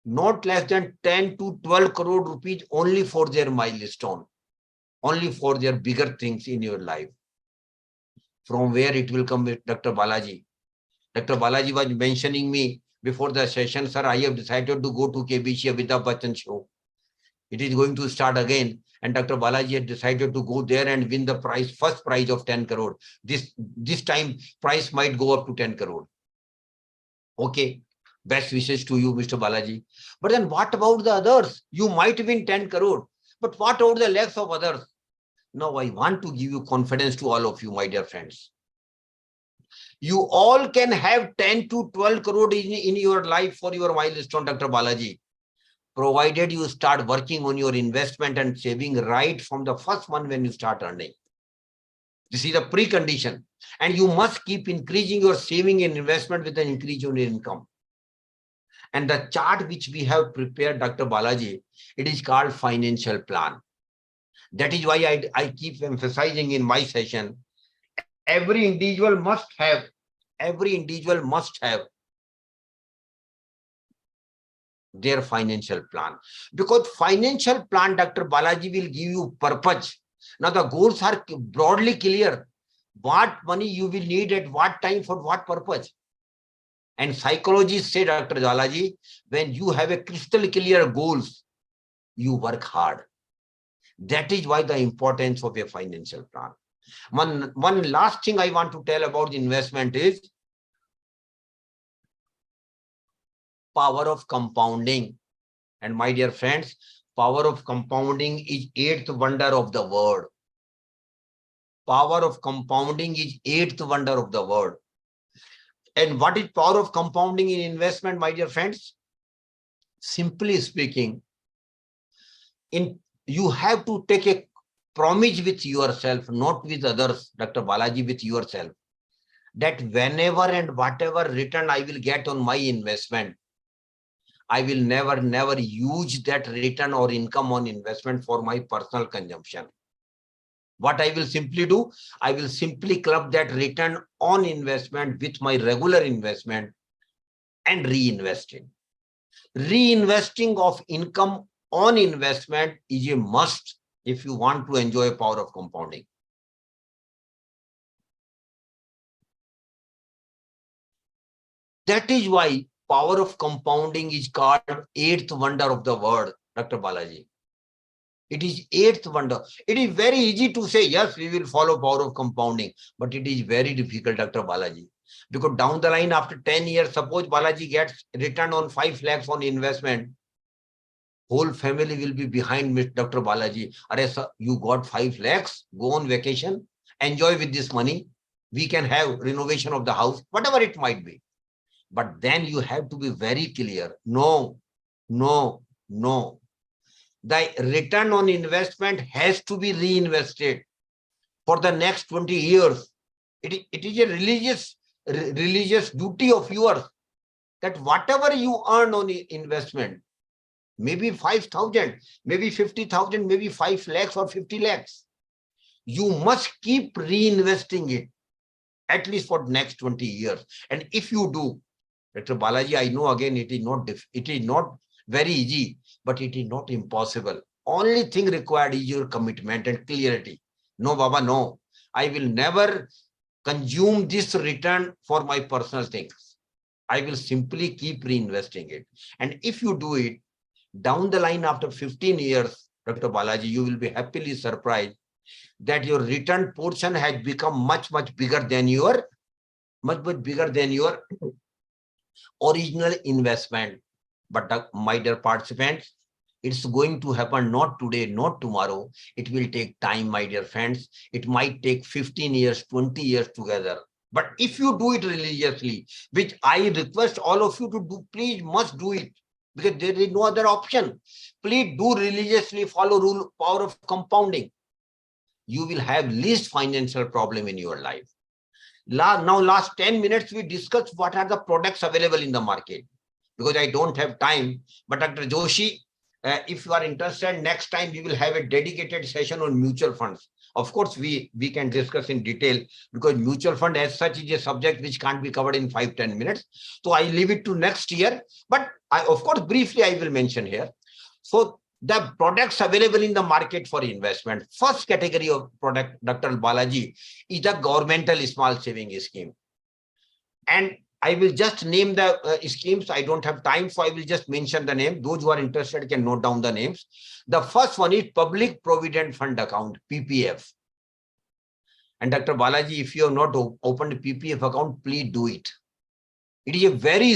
10 to 12 crore rupees only for their milestone, only for their bigger things in your life. From where it will come with Dr. Balaji? Dr. Balaji was mentioning me before the session, sir, I have decided to go to KBC Amitabh Bachchan show. It is going to start again. And Dr. Balaji had decided to go there and win the prize, first prize of 10 crore. This time price might go up to 10 crore. Okay. Best wishes to you, Mr. Balaji. But then what about the others? You might win 10 crore. But what about the lakhs of others? Now I want to give you confidence to all of you, my dear friends. You all can have 10 to 12 crore in your life for your milestone, Dr. Balaji, provided you start working on your investment and saving right from the first month when you start earning. This is a precondition. And you must keep increasing your saving and investment with an increase in your income. And the chart which we have prepared, Dr. Balaji, it is called financial plan. That is why I keep emphasizing in my session, every individual must have their financial plan. Because financial plan, Dr. Balaji, will give you purpose. Now the goals are broadly clear. What money you will need at what time for what purpose. And psychologists say, Dr. Balaji, when you have a crystal clear goals, you work hard. That is why the importance of a financial plan. One last thing I want to tell about the investment is power of compounding. And my dear friends, power of compounding is eighth wonder of the world. Power of compounding is eighth wonder of the world. And what is power of compounding in investment, my dear friends? Simply speaking, you have to take a promise with yourself, not with others, Dr. Balaji, with yourself, that whenever and whatever return I will get on my investment, I will never use that return or income on investment for my personal consumption. What I will simply do, I will simply club that return on investment with my regular investment and reinvest it. Reinvesting of income on investment is a must if you want to enjoy power of compounding. That is why power of compounding is called eighth wonder of the world, Dr. Balaji. It is eighth wonder. It is very easy to say, yes, we will follow power of compounding, but it is very difficult, Dr. Balaji. Because down the line, after 10 years, suppose Balaji gets return on 5 lakhs on investment, whole family will be behind me, Dr. Balaji. Sir, you got 5 lakhs, go on vacation, enjoy with this money. We can have renovation of the house, whatever it might be. But then you have to be very clear. No. The return on investment has to be reinvested for the next 20 years. It is a religious duty of yours that whatever you earn on investment, maybe 5,000, maybe 50,000, maybe 5 lakhs or 50 lakhs, you must keep reinvesting it at least for next 20 years. And if you do, Dr. Balaji, I know again it is not very easy, but it is not impossible. Only thing required is your commitment and clarity. No, Baba, no. I will never consume this return for my personal things. I will simply keep reinvesting it. And if you do it, down the line after 15 years, Dr. Balaji, you will be happily surprised that your return portion has become much bigger than your original investment. But my dear participants, it's going to happen not today, not tomorrow. It will take time, my dear friends. It might take 15 years, 20 years together. But if you do it religiously, which I request all of you to do, please must do it, because there is no other option. Please do religiously follow rule, power of compounding. You will have least financial problem in your life. Now, last 10 minutes, we discussed what are the products available in the market, because I don't have time. But Dr. Joshi, if you are interested, next time we will have a dedicated session on mutual funds. Of course, we can discuss in detail, because mutual fund as such is a subject which can't be covered in 5-10 minutes. So I leave it to next year. But of course, briefly, I will mention here. So the products available in the market for investment, first category of product, Dr. Balaji, is the governmental small saving scheme. And I will just name the schemes. I don't have time, so I will just mention the name. Those who are interested can note down the names. The first one is Public Provident Fund Account, PPF. And Dr. Balaji, if you have not opened a PPF account, please do it. It is a very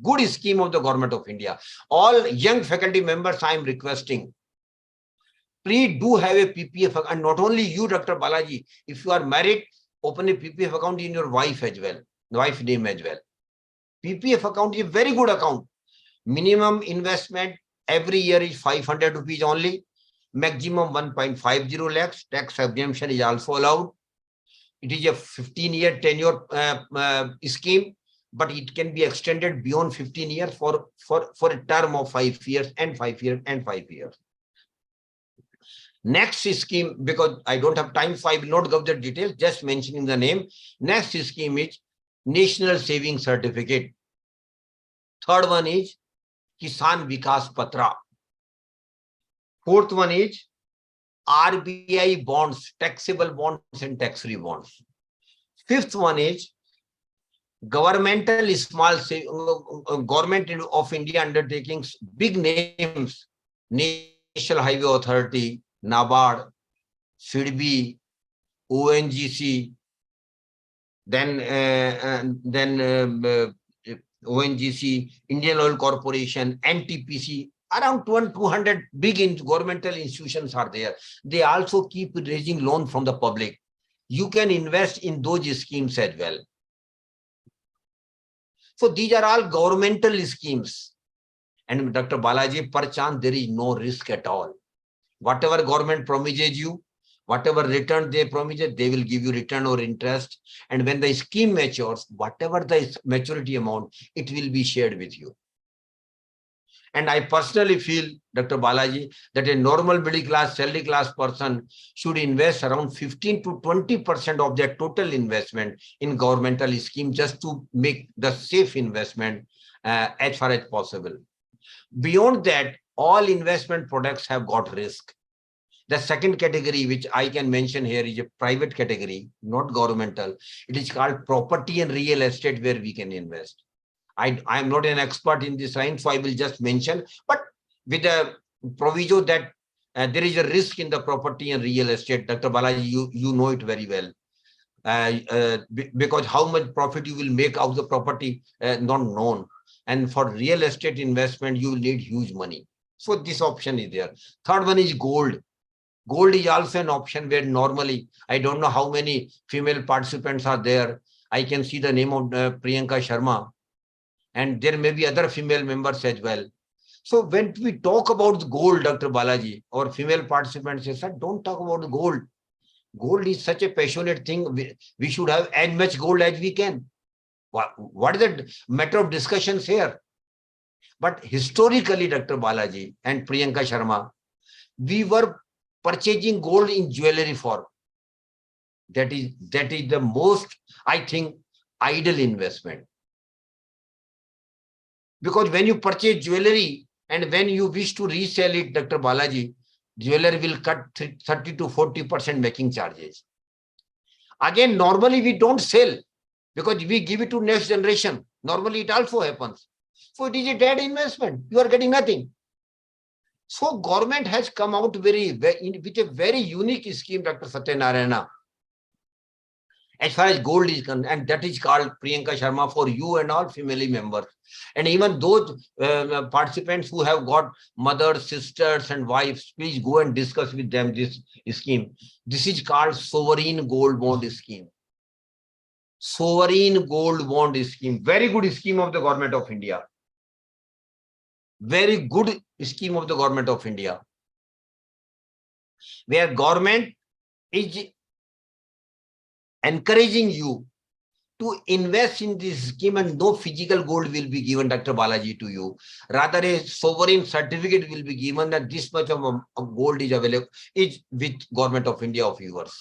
good scheme of the Government of India. All young faculty members, I am requesting, please do have a PPF account. And not only you, Dr. Balaji, if you are married, open a PPF account in your wife as well, wife name as well. PPF account is a very good account. Minimum investment every year is 500 rupees only. Maximum 1.50 lakhs. Tax exemption is also allowed. It is a 15-year tenure scheme, but it can be extended beyond 15 years for a term of 5 years and 5 years and 5 years. Next scheme, because I don't have time, so I will not give the details, just mentioning the name. Next scheme is National Saving Certificate. Third one is Kisan Vikas Patra. Fourth one is RBI bonds, taxable bonds and tax-free bonds. Fifth one is governmental government of India undertakings, big names, National Highway Authority, NABARD, SIDBI, ONGC, then ONGC, Indian Oil Corporation, NTPC, around 200 big governmental institutions are there. They also keep raising loan from the public. You can invest in those schemes as well. So these are all governmental schemes. And Dr. Balaji, per chance, there is no risk at all. Whatever government promises you, whatever return they promise, they will give you return or interest. And when the scheme matures, whatever the maturity amount, it will be shared with you. And I personally feel, Dr. Balaji, that a normal middle class, salary class person should invest around 15 to 20% of their total investment in governmental scheme, just to make the safe investment as far as possible. Beyond that, all investment products have got risk. The second category, which I can mention here, is a private category, not governmental. It is called property and real estate, where we can invest. I am not an expert in this line, so I will just mention, but with a proviso that there is a risk in the property and real estate. Dr. Balaji, you know it very well. Because how much profit you will make out of the property, not known. And for real estate investment, you will need huge money. So this option is there. Third one is gold. Gold is also an option where normally, I don't know how many female participants are there. I can see the name of Priyanka Sharma. And there may be other female members as well. So when we talk about gold, Dr. Balaji, or female participants say, sir, don't talk about gold. Gold is such a passionate thing. We should have as much gold as we can. What is the matter of discussions here? But historically, Dr. Balaji and Priyanka Sharma, we were purchasing gold in jewelry form. That is the most, I think, idle investment. Because when you purchase jewelry and when you wish to resell it, Dr. Balaji, jeweler will cut 30 to 40% making charges. Again, normally we don't sell because we give it to next generation. Normally it also happens. So it is a dead investment. You are getting nothing. So government has come out with a very unique scheme, Dr. Satyanarayana, as far as gold is concerned, and that is called Priyanka Sharma for you and all family members. And even those participants who have got mothers, sisters, and wives, please go and discuss with them this scheme. This is called Sovereign Gold Bond Scheme. Sovereign Gold Bond Scheme. Very good scheme of the Government of India. Very good scheme of the Government of India. Where government is encouraging you to invest in this scheme, and no physical gold will be given, Dr. Balaji, to you. Rather, a sovereign certificate will be given that this much of gold is available, is with Government of India of yours.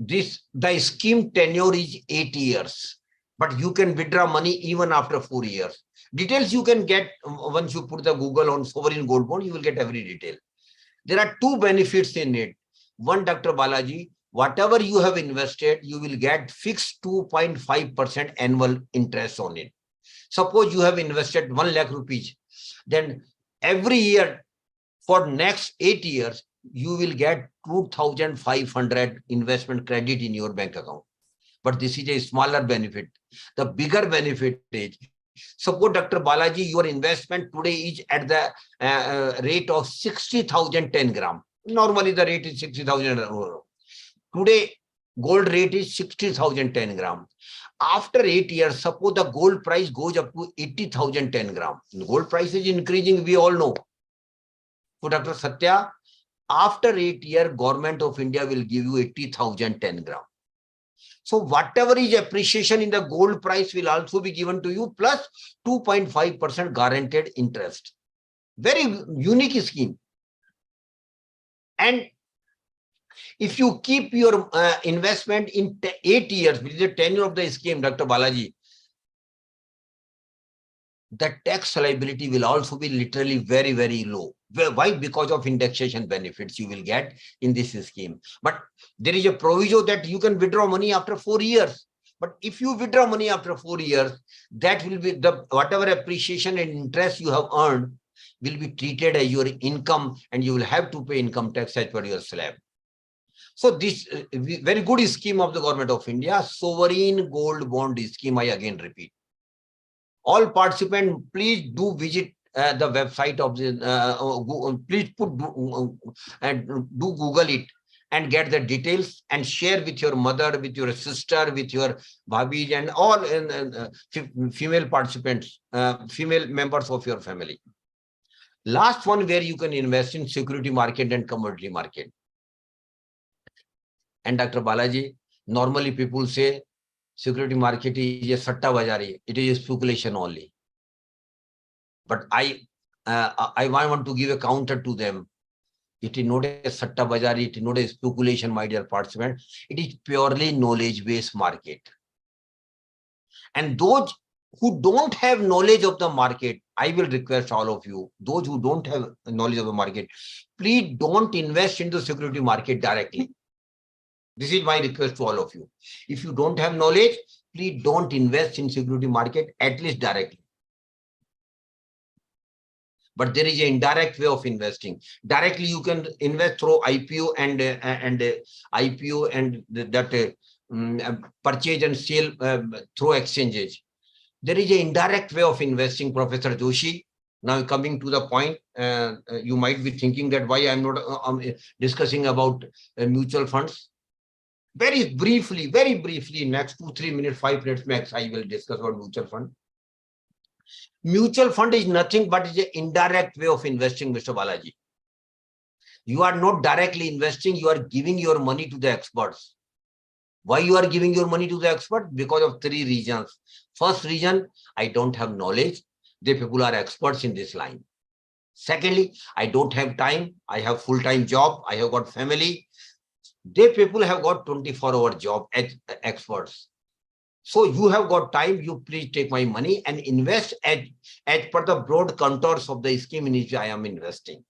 The scheme tenure is 8 years, but you can withdraw money even after 4 years. Details you can get once you put the Google on sovereign gold bond, you will get every detail. There are two benefits in it. One, Dr. Balaji, whatever you have invested, you will get fixed 2.5% annual interest on it. Suppose you have invested 1 lakh rupees, then every year for next 8 years, you will get 2,500 investment credit in your bank account. But this is a smaller benefit. The bigger benefit is, suppose, Dr. Balaji, your investment today is at the rate of 60,000 10 gram. Normally the rate is 60,000 euro. Today, gold rate is 60,000 10 gram. After 8 years, suppose the gold price goes up to 80,000 10 gram. The gold price is increasing, we all know. So Dr. Satya, After 8 years, Government of India will give you 80,000 10 gram. So whatever is appreciation in the gold price will also be given to you plus 2.5% guaranteed interest. Very unique scheme. And if you keep your investment in 8 years, which is the tenure of the scheme, Dr. Balaji, the tax liability will also be literally very, very low. Why? Because of indexation benefits you will get in this scheme. But there is a proviso that you can withdraw money after 4 years. But if you withdraw money after 4 years, that will be the whatever appreciation and interest you have earned will be treated as your income, and you will have to pay income tax as per your slab. So this very good scheme of the Government of India, sovereign gold bond scheme, I again repeat. All participants, please do visit the website of the, please put and do Google it and get the details and share with your mother, with your sister, with your bhabhi and all female participants, female members of your family. Last one where you can invest in security market and commodity market. And Dr. Balaji, normally people say security market is a satta bazari, it is a speculation only. But I want to give a counter to them. It is not a satta bazari, it is not a speculation, my dear participant. It is purely knowledge-based market. And those who don't have knowledge of the market, I will request all of you, those who don't have knowledge of the market, please don't invest into security market directly. This is my request to all of you. If you don't have knowledge, please don't invest in security market, at least directly. But there is an indirect way of investing. Directly, you can invest through IPO and IPO and that purchase and sale through exchanges. There is an indirect way of investing, Professor Joshi. Now coming to the point, you might be thinking that why I'm not discussing about mutual funds. Very briefly, next 2-3 minutes, 5 minutes max, I will discuss about mutual fund. Mutual fund is nothing but is an indirect way of investing, Mr. Balaji. You are not directly investing, you are giving your money to the experts. Why you are giving your money to the expert? Because of 3 reasons. First reason, I don't have knowledge. They people are experts in this line. Secondly, I don't have time. I have full-time job. I have got family. They people have got 24-hour job as experts. So you have got time, you please take my money and invest as per the broad contours of the scheme in which I am investing.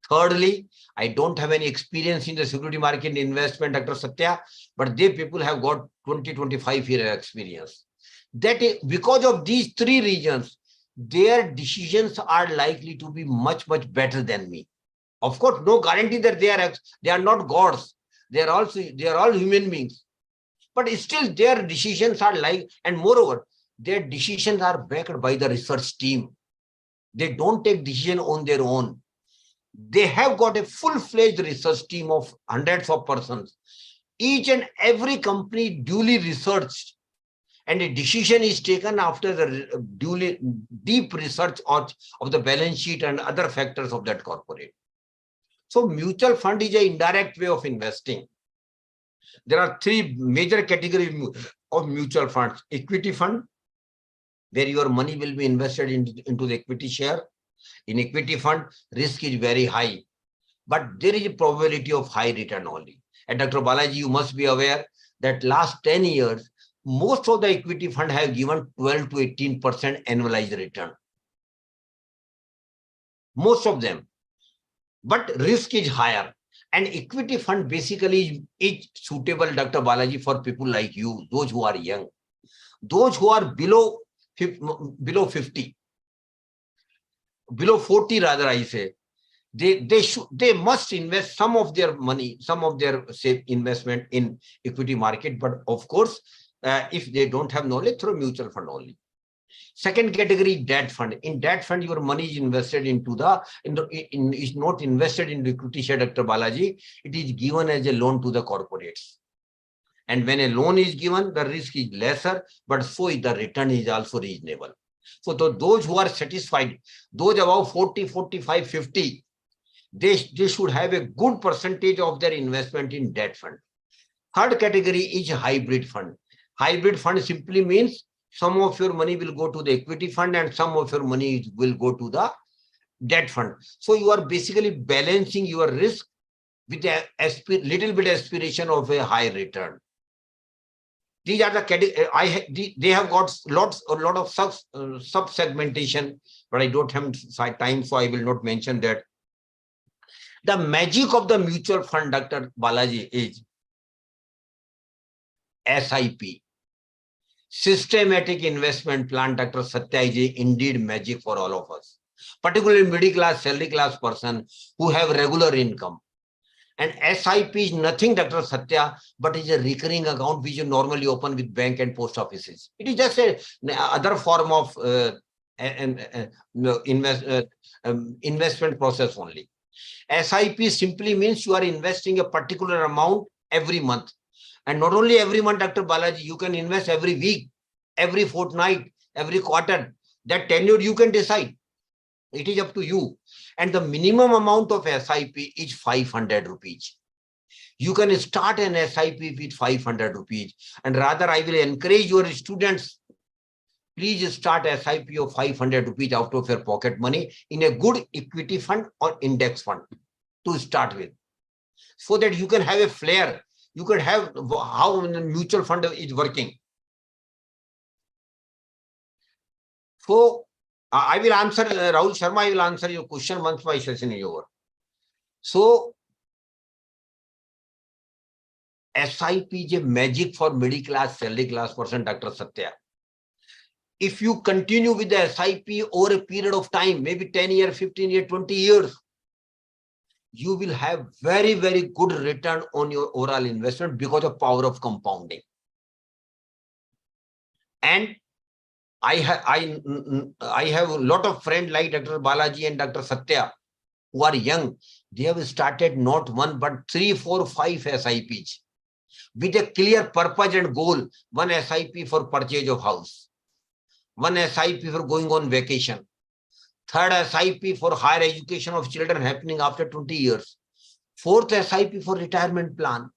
Thirdly, I don't have any experience in the security market investment, Dr. Satya, but they people have got 20-25 year experience. That is, because of these 3 reasons, their decisions are likely to be much, much better than me. Of course, no guarantee that they are not gods. They are all human beings. But still their decisions are like, and moreover, their decisions are backed by the research team. They don't take decision on their own. They have got a full-fledged research team of hundreds of persons. Each and every company duly researched, and a decision is taken after the duly deep research of the balance sheet and other factors of that corporate. So mutual fund is an indirect way of investing. There are 3 major categories of mutual funds. Equity fund, where your money will be invested into the equity share. In equity fund, risk is very high, but there is a probability of high return only. And Dr. Balaji, you must be aware that last 10 years, most of the equity fund have given 12 to 18% annualized return. Most of them. But risk is higher. And equity fund basically is suitable, Dr. Balaji, for people like you, those who are young, those who are below 50, below 40 rather, I say, they must invest some of their money, some of their safe investment in equity market. But of course, if they don't have knowledge, through mutual fund only. Second category, debt fund. In debt fund, your money is invested into is not invested in equity share, Dr. Balaji. It is given as a loan to the corporates. And when a loan is given, the risk is lesser, but so the return is also reasonable. So those who are satisfied, those above 40, 45, 50, they should have a good percentage of their investment in debt fund. Third category is hybrid fund. Hybrid fund simply means some of your money will go to the equity fund and some of your money will go to the debt fund. So you are basically balancing your risk with a little bit aspiration of a high return. These are the category. They have got a lot of sub segmentation, but I don't have time, so I will not mention that. The magic of the mutual fund, Dr. Balaji, is SIP, systematic investment plan. Dr. Satya, is indeed magic for all of us, particularly middle class, salary class person who have regular income. And SIP is nothing, Dr. Satya, but is a recurring account which you normally open with bank and post offices. It is just a other form of investment process only. SIP simply means you are investing a particular amount every month. And not only every month, Dr. Balaji, you can invest every week, every fortnight, every quarter. That tenure you can decide. It is up to you. And the minimum amount of SIP is 500 rupees. You can start an SIP with 500 rupees. And rather, I will encourage your students, please start SIP of 500 rupees out of your pocket money in a good equity fund or index fund to start with, so that you can have a flair. You could have how the mutual fund is working. So I will answer, Rahul Sharma, I will answer your question once my session is over. So SIP is a magic for middle class, salary class person, Dr. Satya. If you continue with the SIP over a period of time, maybe 10 years, 15 years, 20 years, you will have very, very good return on your overall investment because of power of compounding. And I have a lot of friends like Dr. Balaji and Dr. Satya who are young. They have started not one, but 3, 4, 5 SIPs with a clear purpose and goal. One SIP for purchase of house, one SIP for going on vacation, third SIP for higher education of children happening after 20 years, fourth SIP for retirement plan,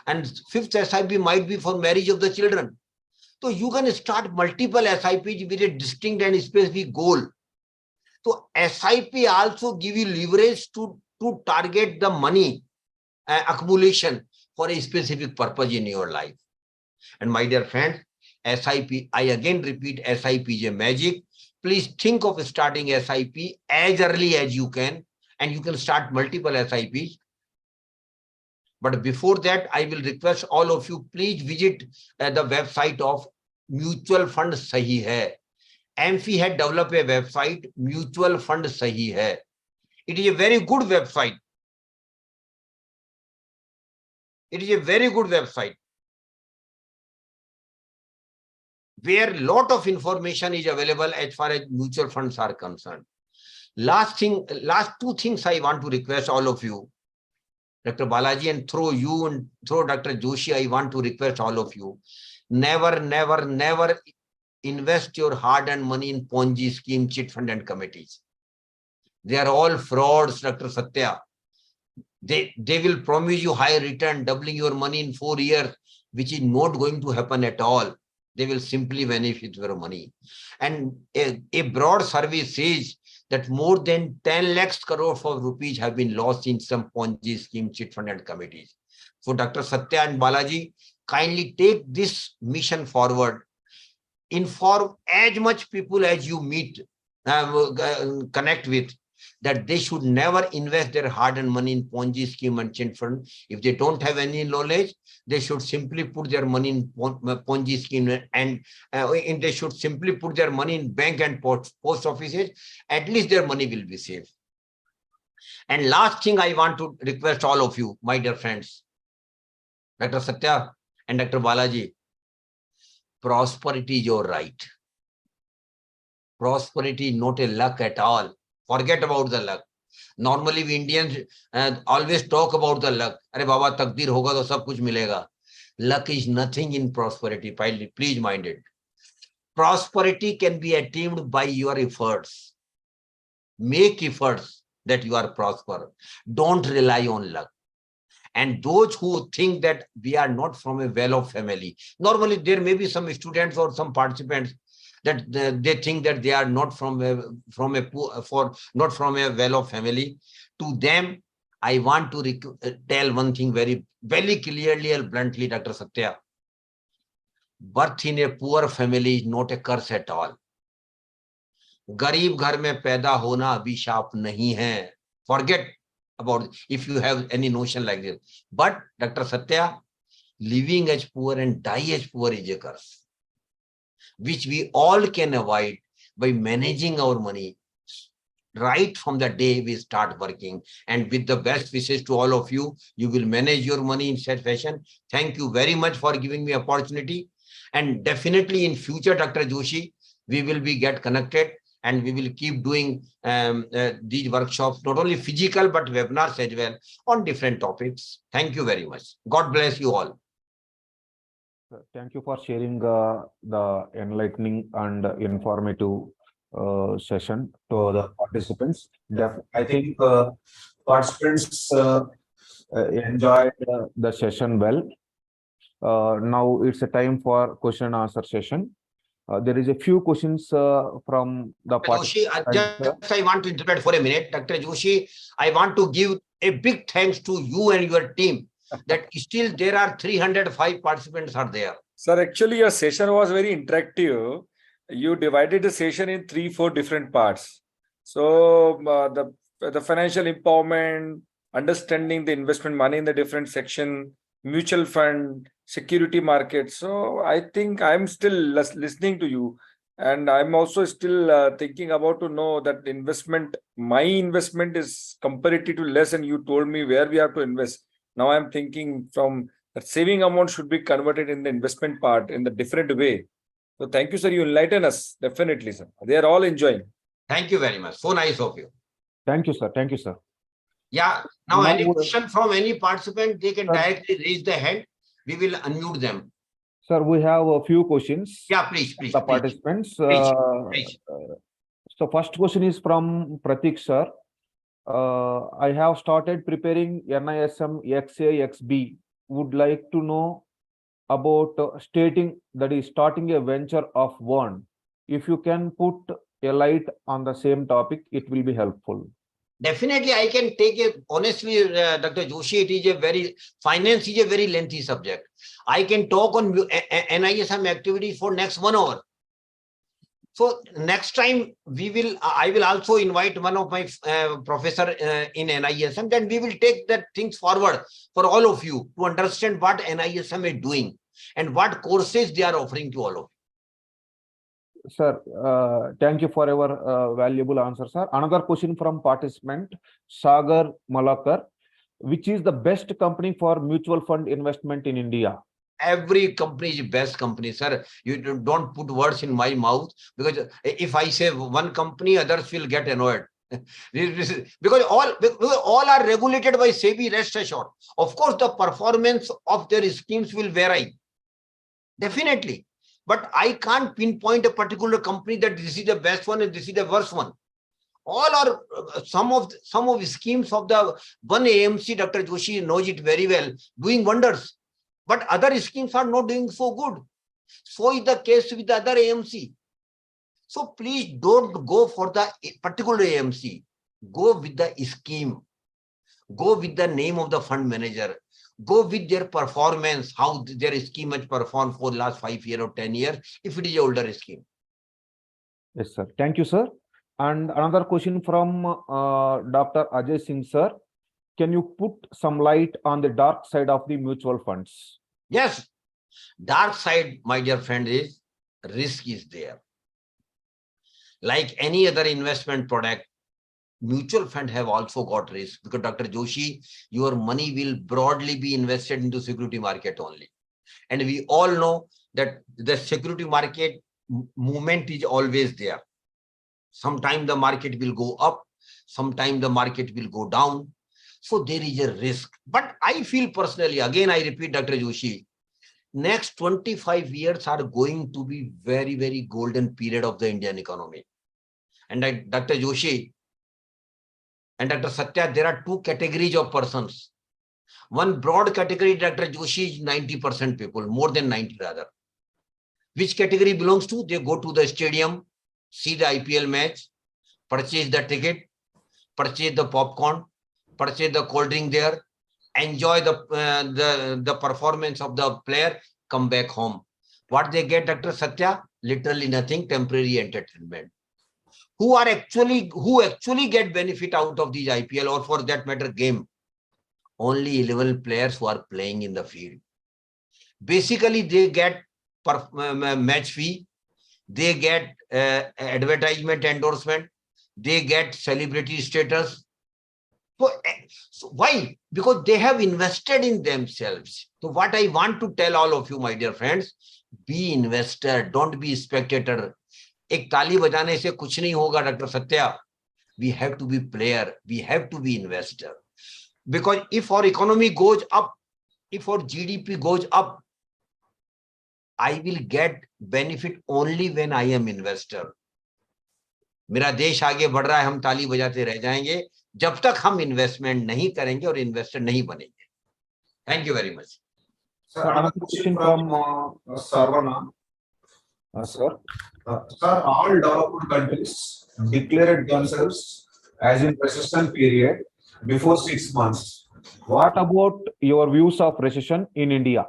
and fifth SIP might be for marriage of the children. So you can start multiple SIPs with a distinct and specific goal. So SIP also give you leverage to target the money accumulation for a specific purpose in your life. And my dear friends, SIP, I again repeat, SIP is a magic. Please think of starting SIP as early as you can, and you can start multiple SIPs. But before that, I will request all of you, please visit the website of Mutual Fund Sahi Hai. AMFI had developed a website, Mutual Fund Sahi Hai. It is a very good website. It is a very good website where a lot of information is available as far as mutual funds are concerned. Last two things I want to request all of you, Dr. Balaji, and through you and through Dr. Joshi, I want to request all of you, never, never, never invest your hard-earned money in Ponzi scheme, chit fund and committees. They are all frauds, Dr. Satya. They will promise you high return, doubling your money in 4 years, which is not going to happen at all. They will simply vanish with your money. And a broad survey says that more than 10 lakhs crore of rupees have been lost in some Ponzi scheme, chit fund and committees. So Dr. Satya and Balaji, kindly take this mission forward. Inform as much people as you meet, connect with, that they should never invest their hard-earned money in Ponzi scheme and chit fund. If they don't have any knowledge, they should simply put their money in Ponzi scheme, and they should simply put their money in bank and post offices. At least their money will be safe. And last thing I want to request all of you, my dear friends, Dr. Satya and Dr. Balaji, prosperity is your right. Prosperity is not a luck at all. Forget about the luck. Normally we Indians always talk about the luck. Arey baba, takdir hoga to sab kuch milega. Luck is nothing in prosperity. Please mind it. Prosperity can be attained by your efforts. Make efforts. that you are prosper. Don't rely on luck. And those who think that we are not from a well-off family, normally there may be some students or some participants that they think that they are not from a well-off family. To them, I want to tell one thing very clearly and bluntly, Dr. Satya. Birth in a poor family is not a curse at all. गरीब घर में पैदा होना अभिशाप नहीं है. Forget about it, if you have any notion like this. But Dr. Satya, living as poor and die as poor is a curse, which we all can avoid by managing our money right from the day we start working. And with the best wishes to all of you, you will manage your money in such fashion. Thank you very much for giving me opportunity. And definitely in future, Dr. Joshi, we will get connected and we will keep doing these workshops, not only physical, but webinars as well on different topics. Thank you very much. God bless you all. Thank you for sharing the enlightening and informative session to the participants. I think participants enjoyed the session well. Now it's a time for question and answer session. There is a few questions from the Joshi, I want to interrupt for a minute. Dr. Joshi, I want to give a big thanks to you and your team that still there are 305 participants are there. Sir, actually your session was very interactive. You divided the session in 3-4 different parts. So the financial empowerment, understanding the investment money in the different section, mutual fund, security market. So I think I'm still listening to you, and I'm also still thinking about to know that investment, my investment is comparative to less, and you told me where we have to invest. Now I'm thinking from that saving amount should be converted in the investment part in the different way. So thank you, sir. You enlighten us. Definitely, sir. They are all enjoying. Thank you very much. So nice of you. Thank you, sir. Thank you, sir. Yeah. Now any question from any participant, they can directly raise their hand. We will unmute them. Sir, we have a few questions. Yeah, please. The participants. Please. So first question is from Pratik, sir. I have started preparing NISM XA XB. Would like to know about starting a venture of one. If you can put a light on the same topic, it will be helpful. Definitely, I can take it. Honestly, Dr. Joshi, finance is a very lengthy subject. I can talk on NISM activities for next 1 hour. So next time I will also invite one of my professor in NISM, then we will take that things forward for all of you to understand what NISM is doing and what courses they are offering to all of you. Sir, thank you for your valuable answer, sir. Another question from participant Sagar Malakar. Which is the best company for mutual fund investment in India? Every company is best company, sir. You don't put words in my mouth, because if I say one company, others will get annoyed. Because all are regulated by SEBI, rest assured. Of course, the performance of their schemes will vary. Definitely. But I can't pinpoint a particular company that this is the best one and this is the worst one. All are some of schemes of the one AMC, Dr. Joshi knows it very well, doing wonders. But other schemes are not doing so good. So is the case with the other AMC. So please don't go for the particular AMC. Go with the scheme. Go with the name of the fund manager. Go with their performance, how their scheme has performed for the last 5 years or 10 years, if it is an older scheme. Yes, sir. Thank you, sir. And another question from Dr. Ajay Singh, sir. Can you put some light on the dark side of the mutual funds? Yes. Dark side, my dear friend, is risk is there. Like any other investment product, mutual fund have also got risk, because Dr. Joshi, your money will broadly be invested into security market only. And we all know that the security market movement is always there. Sometime the market will go up, sometime the market will go down. So there is a risk. But I feel personally, again, I repeat, Dr. Joshi, next 25 years are going to be very, very golden period of the Indian economy. And Dr. Joshi, And Dr. Satya, there are two categories of persons. One broad category, Dr. Joshi, is 90% people, more than 90 rather. Which category belongs to? They go to the stadium, see the IPL match, purchase the ticket, purchase the popcorn, purchase the cold drink there, enjoy the performance of the player, come back home. What they get, Dr. Satya? Literally nothing, temporary entertainment. Who actually get benefit out of these IPL, or for that matter game? Only 11 players who are playing in the field. Basically, they get match fee, they get advertisement endorsement, they get celebrity status. So why? Because they have invested in themselves. So what I want to tell all of you, my dear friends, be investor, don't be spectator. एक ताली बजाने से कुछ नहीं होगा, Dr. Satya. We have to be player. We have to be investor. Because if our economy goes up, if our GDP goes up, I will get benefit only when I am investor. मेरा देश आगे बढ़ रहा है, हम ताली बजाते रह जाएंगे जब तक हम इन्वेस्टमेंट नहीं करेंगे और इन्वेस्टर नहीं बनेंगे. Thank you very much. Sir, another question from Sarvana. Sir. Sir, all developed countries declared themselves as in recession period before 6 months. What about your views of recession in India?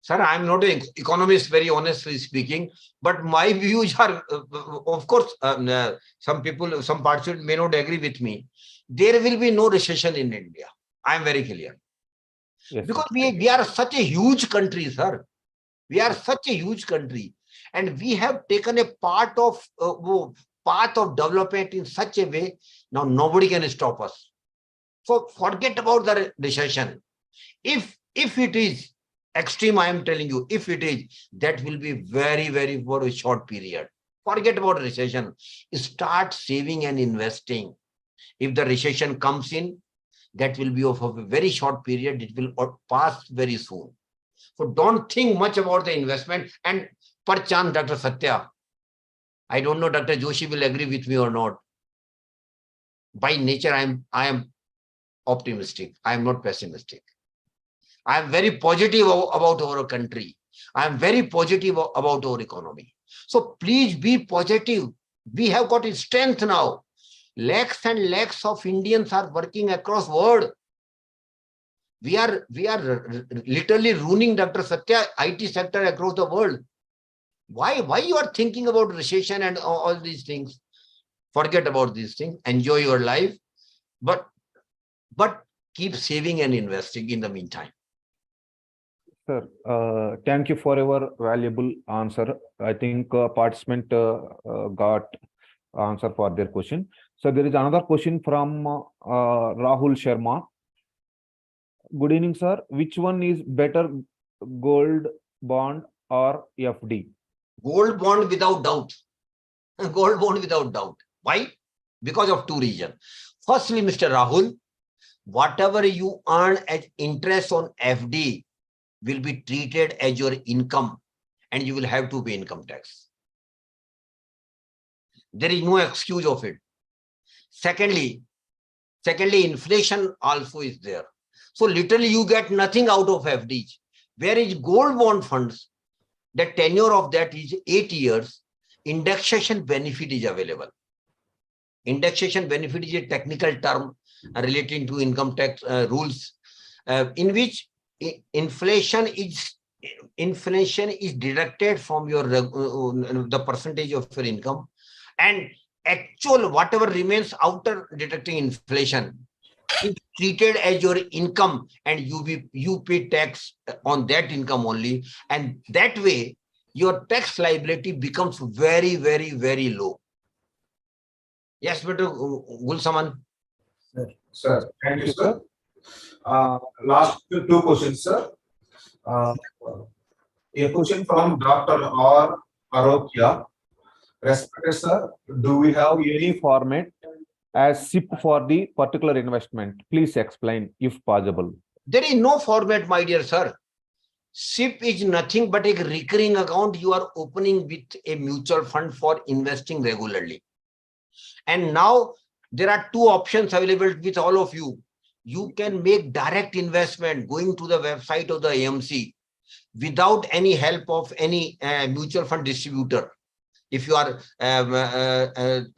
Sir, I am not an economist, very honestly speaking, but my views are, of course, some people, some participants may not agree with me. There will be no recession in India. I am very clear. Yes, because we are such a huge country, sir. We are such a huge country, and we have taken a part of path of development in such a way. Now nobody can stop us. So forget about the recession. If it is extreme, I am telling you, if it is, that will be very, very for a short period. Forget about recession. Start saving and investing. If the recession comes in, that will be of a very short period. It will pass very soon. So don't think much about the investment. And per chance, Dr. Satya, I don't know Dr. Joshi will agree with me or not. By nature, I am optimistic. I am not pessimistic. I am very positive about our country. I am very positive about our economy. So please be positive. We have got a strength now. Lakhs and lakhs of Indians are working across world. We are literally ruining, Dr. Satya, IT sector across the world. Why you are thinking about recession and all these things? Forget about these things. Enjoy your life, but keep saving and investing in the meantime. Sir, thank you for your valuable answer. I think participant got answer for their question. So there is another question from Rahul Sharma. Good evening, sir. Which one is better, gold bond or FD? Gold bond without doubt. Gold bond without doubt. Why? Because of two reasons. Firstly, Mr. Rahul, whatever you earn as interest on FD will be treated as your income, and you will have to pay income tax. There is no excuse of it. Secondly, inflation also is there. So literally you get nothing out of FDs. Whereas gold bond funds, the tenure of that is 8 years. Indexation benefit is available. Indexation benefit is a technical term relating to income tax rules, in which inflation is deducted from your the percentage of your income, and actual whatever remains after deducting inflation is treated as your income, and you pay tax on that income only, and that way your tax liability becomes very, very, very low. Yes, Mr. Gulsaman. Sir, thank you, sir. Last two questions, sir. A question from Dr. R. Arokia. Respected sir, do we have any Format as SIP for the particular investment? Please explain if possible. There is no format, my dear sir. SIP is nothing but a recurring account you are opening with a mutual fund for investing regularly. And now there are two options available with all of you. You can make direct investment going to the website of the AMC without any help of any mutual fund distributor, if you are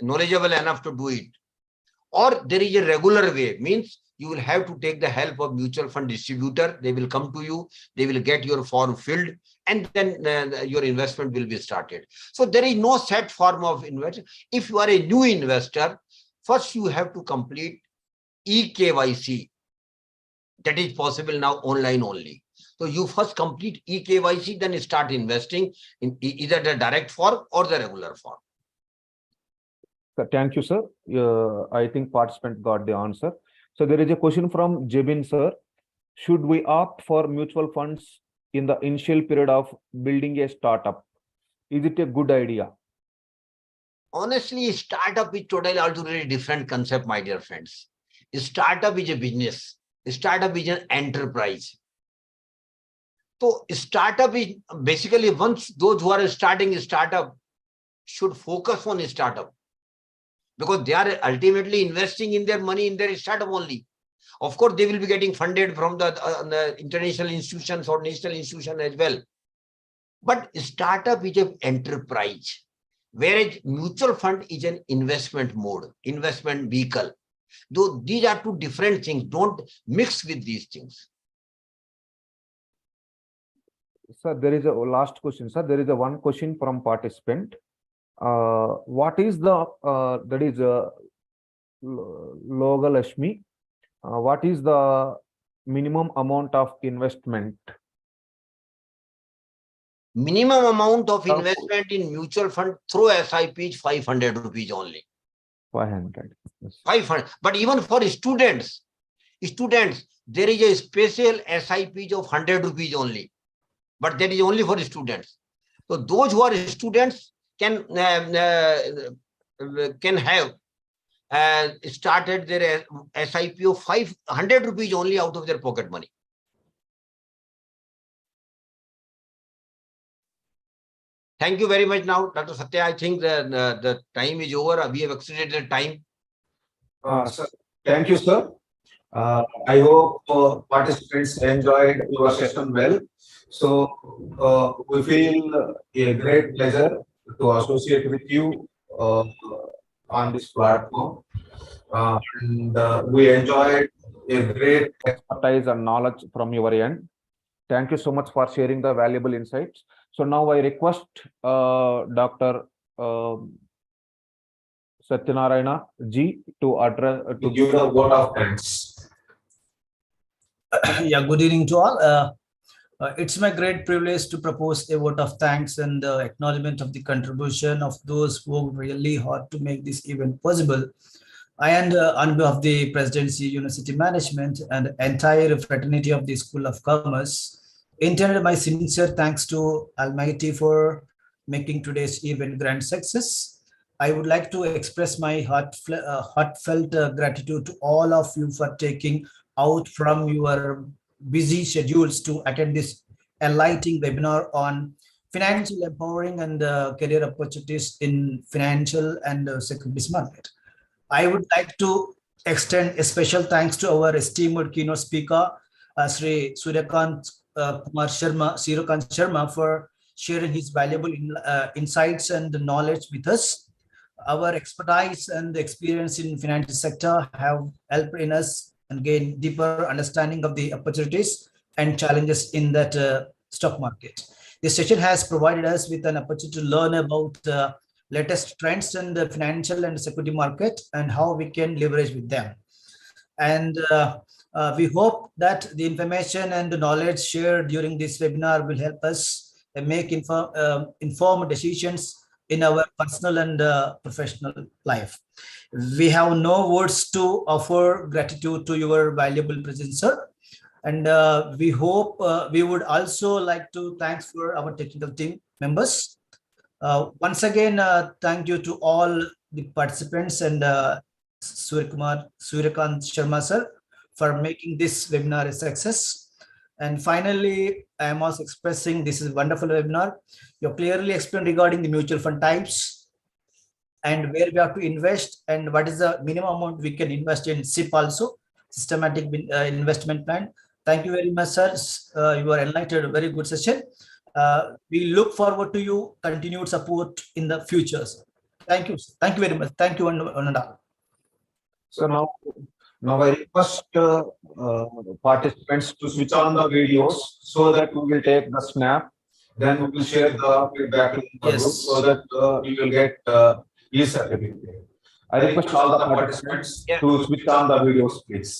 knowledgeable enough to do it. Or there is a regular way, means you will have to take the help of mutual fund distributor. They will come to you, they will get your form filled, and then your investment will be started. So there is no set form of investment. If you are a new investor, first you have to complete eKYC. That is possible now online only. So you first complete eKYC, then start investing in either the direct form or the regular form. Thank you, sir. I think participant got the answer. So there is a question from Jebin, sir. Should we opt for mutual funds in the initial period of building a startup? Is it a good idea? Honestly, startup is totally altogether different concept, my dear friends. A startup is a business. A startup is an enterprise. So startup is basically, once those who are starting a startup should focus on a startup, because they are ultimately investing in their money in their startup only. Of course, they will be getting funded from the international institutions or national institution as well. But startup is an enterprise, whereas mutual fund is an investment mode, investment vehicle. Though these are two different things, don't mix with these things. Sir, there is a last question, sir. There is a one question from participant. What is the that is Logalashmi? What is the minimum amount of investment? Minimum amount of investment in mutual fund through SIP is 500 rupees only. 500. Yes. 500. But even for students, there is a special SIP of 100 rupees only. But that is only for students. So those who are students can have started their SIP of 500 rupees only out of their pocket money. Thank you very much. Now, Dr. Satya, I think the time is over. We have exceeded the time. Sir, thank you, sir. I hope participants enjoyed your session well. So we feel a great pleasure to associate with you on this platform. And we enjoyed a great Expertise and knowledge from your end. Thank you so much for sharing the valuable insights. So now I request Dr. Satyanarayana Ji to address to give the vote of thanks. Yeah, good evening to all. It's my great privilege to propose a vote of thanks and acknowledgement of the contribution of those who worked really hard to make this event possible. And on behalf of the Presidency, University Management, and entire fraternity of the School of Commerce, intended my sincere thanks to Almighty for making today's event grand success. I would like to express my heartfelt gratitude to all of you for taking out from your busy schedules to attend this enlightening webinar on financial empowering and career opportunities in financial and securities market. I would like to extend a special thanks to our esteemed keynote speaker, Sri Suryakant Kumar Sharma, for sharing his valuable insights and knowledge with us. Our expertise and experience in financial sector have helped in us and gain deeper understanding of the opportunities and challenges in that stock market. This session has provided us with an opportunity to learn about latest trends in the financial and security market and how we can leverage with them. And we hope that the information and the knowledge shared during this webinar will help us make informed decisions in our personal and professional life. We have no words to offer gratitude to your valuable presence, sir. And we hope we would also like to thank for our technical team members. Once again, thank you to all the participants and Suryakant Sharma sir for making this webinar a success. And finally, I am also expressing this is a wonderful webinar. You clearly explained regarding the mutual fund types and where we have to invest and what is the minimum amount we can invest in SIP also, systematic investment plan. Thank you very much, sir. You are enlightened. Very good session. We look forward to you continued support in the future, sir. Thank you. Thank you very much. Thank you, Ananda. So now I request participants to switch on the videos so that we will take the snap. Then we will share the feedback in the group Yes. so that we will get e-certificate. I request all the participants to switch on the videos, please.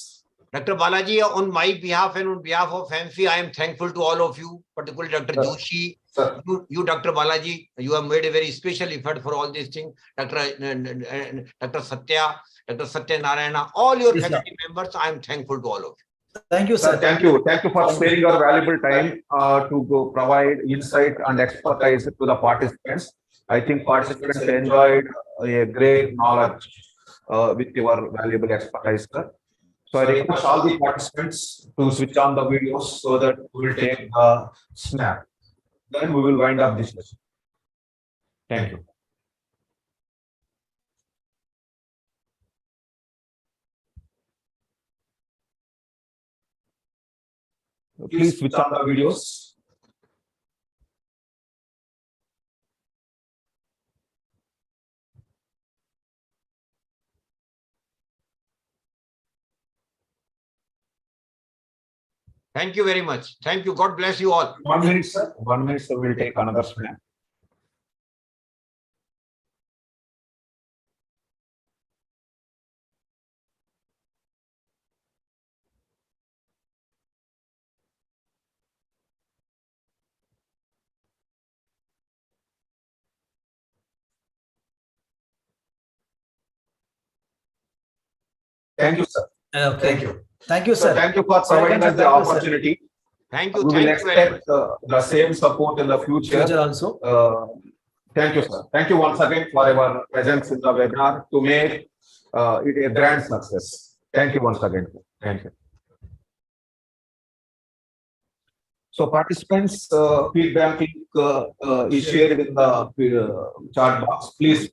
Dr. Balaji, on my behalf and on behalf of AMFI, I am thankful to all of you, particularly Dr. Sir. Joshi. Sir. You, Dr. Balaji, you have made a very special effort for all these things. Dr. Satya, Dr. Satya Narayana, all your Yes, sir. faculty members, I am thankful to all of you. Thank you, Sir, sir. thank you. Thank you for sparing your valuable time to go provide insight and expertise to the participants. I think participants enjoyed a great knowledge with your valuable expertise, sir. So I request all the participants to switch on the videos so that we will take the snap. Then we will wind up this session. Thank you. Please switch on the videos. Thank you very much. Thank you. God bless you all. 1 minute, sir. 1 minute, so we'll take another snap. Thank you, sir. Okay. Thank you. Thank you, So sir. thank you for providing us the Thank you, sir. opportunity. Thank you. We will Thank you very much. expect the same support in the Future future. also. Thank you, sir. Thank you once again for your presence in the webinar to make it a grand success. Thank you once again. Thank you. So participants, feedback link is shared in the chat box. Please